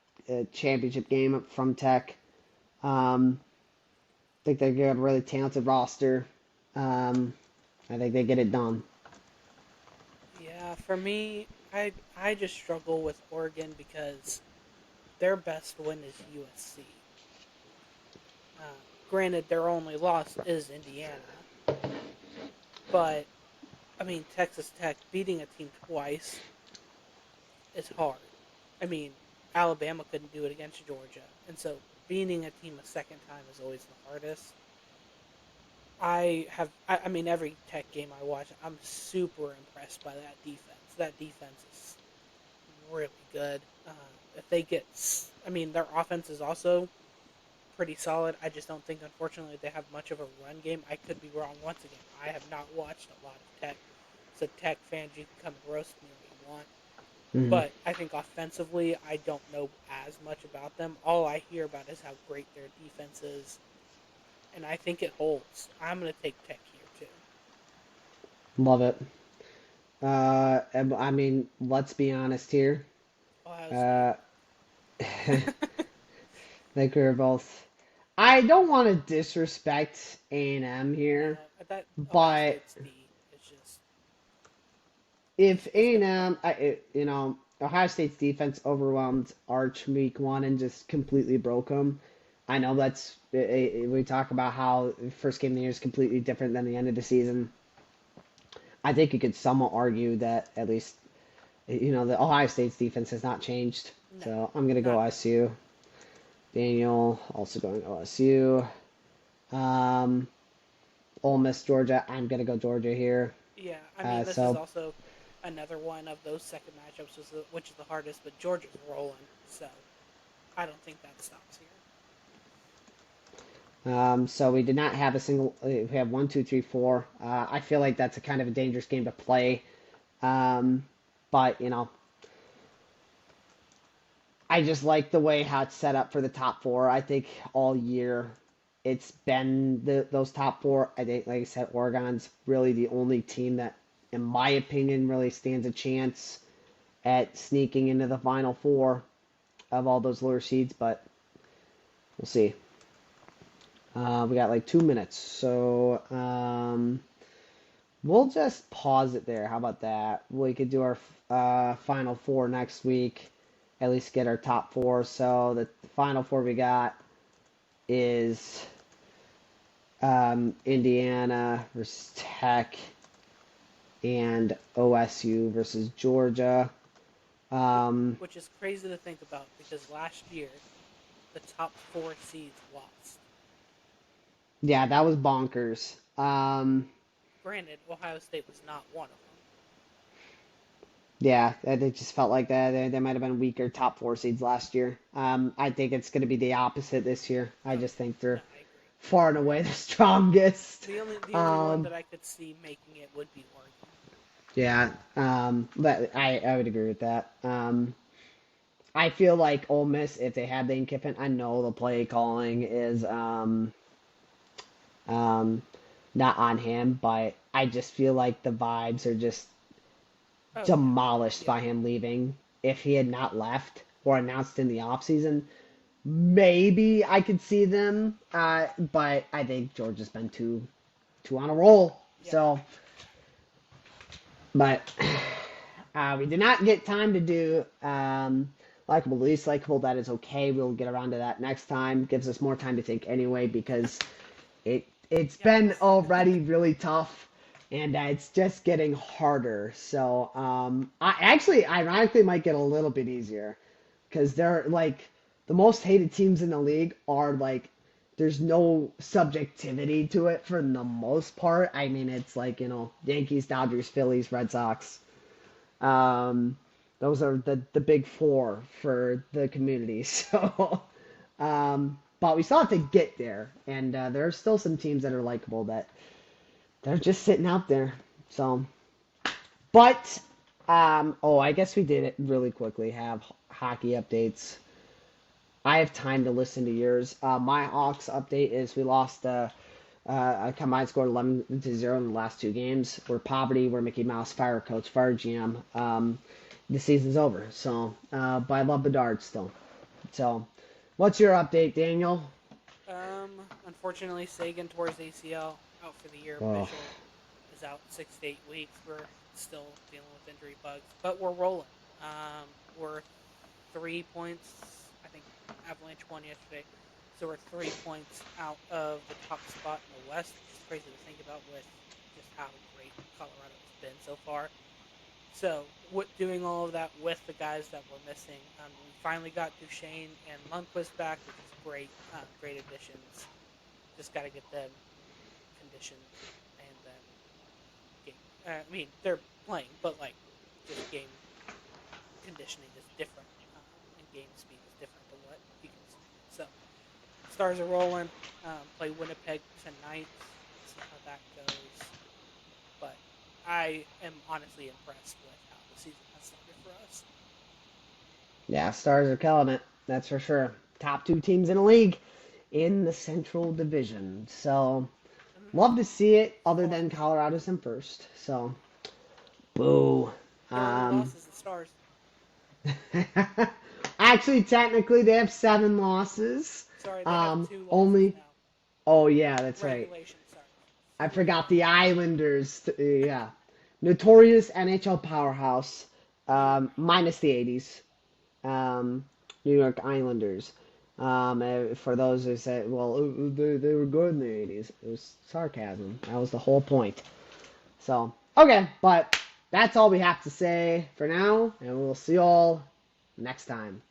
championship game from Tech. I think they got a really talented roster. Um, I think they get it done. Yeah, for me, I just struggle with Oregon because their best win is USC. Granted, their only loss is Indiana, but I mean Texas Tech beating a team twice is hard. I mean, Alabama couldn't do it against Georgia, and so beating a team a second time is always the hardest. I mean, every Tech game I watch, I'm super impressed by that defense. That defense is really good. If they get, I mean, their offense is also pretty solid. I just don't think, unfortunately, they have much of a run game. I could be wrong once again. I have not watched a lot of Tech. So Tech fans, you can come and roast me if you want. Hmm. But I think offensively, I don't know as much about them. All I hear about is how great their defense is, and I think it holds. I'm going to take Tech here too. Love it. I mean, let's be honest here. Ohio State. Uh, I think we're both. I don't want to disrespect A&M here, No, that Ohio but State's D is just if it's going to come. A&M, Ohio State's defense overwhelmed Arch week one and just completely broke them. I know we talk about how the first game of the year is completely different than the end of the season. I think you could somewhat argue that at least the Ohio State's defense has not changed. No, So I'm gonna go not at all. OSU. Daniel also going OSU. Um, Ole Miss Georgia. I'm gonna go Georgia here. Yeah, I mean this is So also another one of those second matchups, which is the hardest. But Georgia's rolling, so I don't think that stops here. so we did not have a single. We have one, two, three, four. I feel like that's a kind of a dangerous game to play. Um, but I just like the way how it's set up for the top four. I think all year it's been those top four. I think, like I said, Oregon's really the only team that, in my opinion, really stands a chance at sneaking into the final four of all those lower seeds. But we'll see. We got like 2 minutes, so we'll just pause it there. How about that? We could do our final four next week. At least get our top four. So the final four we got is Indiana versus Tech and OSU versus Georgia. Which, Um, which is crazy to think about because last year the top four seeds lost. yeah, that was bonkers. Granted, Ohio State was not one of Yeah, it just felt like that. They might have been weaker top four seeds last year. I think it's going to be the opposite this year. I them. just think No, they're I agree. far and away the strongest. The only one Um, that I could see making it would be Oregon. yeah, but I would agree with that. I feel like Ole Miss, if they had Lane Kiffin, I know the play calling is um, not on him, but I just feel like the vibes are just Oh yeah, demolished yeah. by him leaving. if he had not left or announced in the offseason, maybe I could see them. But I think George has been too on a roll. Yeah. So, but we did not get time to do likable, least likable. That is okay. We'll get around to that next time. Gives us more time to think anyway because it's been already really tough, and it's just getting harder. So I actually ironically might get a little bit easier because they're like the most hated teams in the league are like there's no subjectivity to it for the most part. I mean, it's like, Yankees, Dodgers, Phillies, Red Sox. Um, those are the big four for the community. So, but we still have to get there, and there are still some teams that are likable that they're just sitting out there. So, but I guess we did it really quickly. Have hockey updates. I have time to listen to yours. My Hawks update is we lost a combined score 11-0 in the last two games. We're poverty. We're Mickey Mouse. Fire coach. Fire GM. The season's over. So, but I love Bedard still. So, what's your update, Daniel? Unfortunately, Sagan tore his ACL out for the year. Oh. Mitchell is out 6 to 8 weeks. We're still dealing with injury bugs, but we're rolling. We're 3 points. I think Avalanche won yesterday, so we're 3 points out of the top spot in the West, which is crazy to think about with just how great Colorado's been so far. So, doing all of that with the guys that we're missing, we finally got Duchesne and Lundqvist back, which is great, great additions. Just got to get them conditioned, and then they're playing, but like just game conditioning is different, and game speed is different than what you can see. So, Stars are rolling. Play Winnipeg tonight. See how that goes. But I am honestly impressed with how the season has started for us. Yeah, Stars are killing it. That's for sure. Top two teams in the league in the Central Division. So, love to see it. Other than Colorado's in first. So, boo. The only loss is the Stars. Actually, technically, they have 7 losses. Sorry, they have 2 losses only. now. Oh yeah, that's right. Regulation, sorry. I forgot the Islanders. Yeah, notorious NHL powerhouse. Minus the 80s. New York Islanders. For those who say, well, they were good in the 80s. It was sarcasm. That was the whole point. So, okay, but that's all we have to say for now, and we'll see you all next time.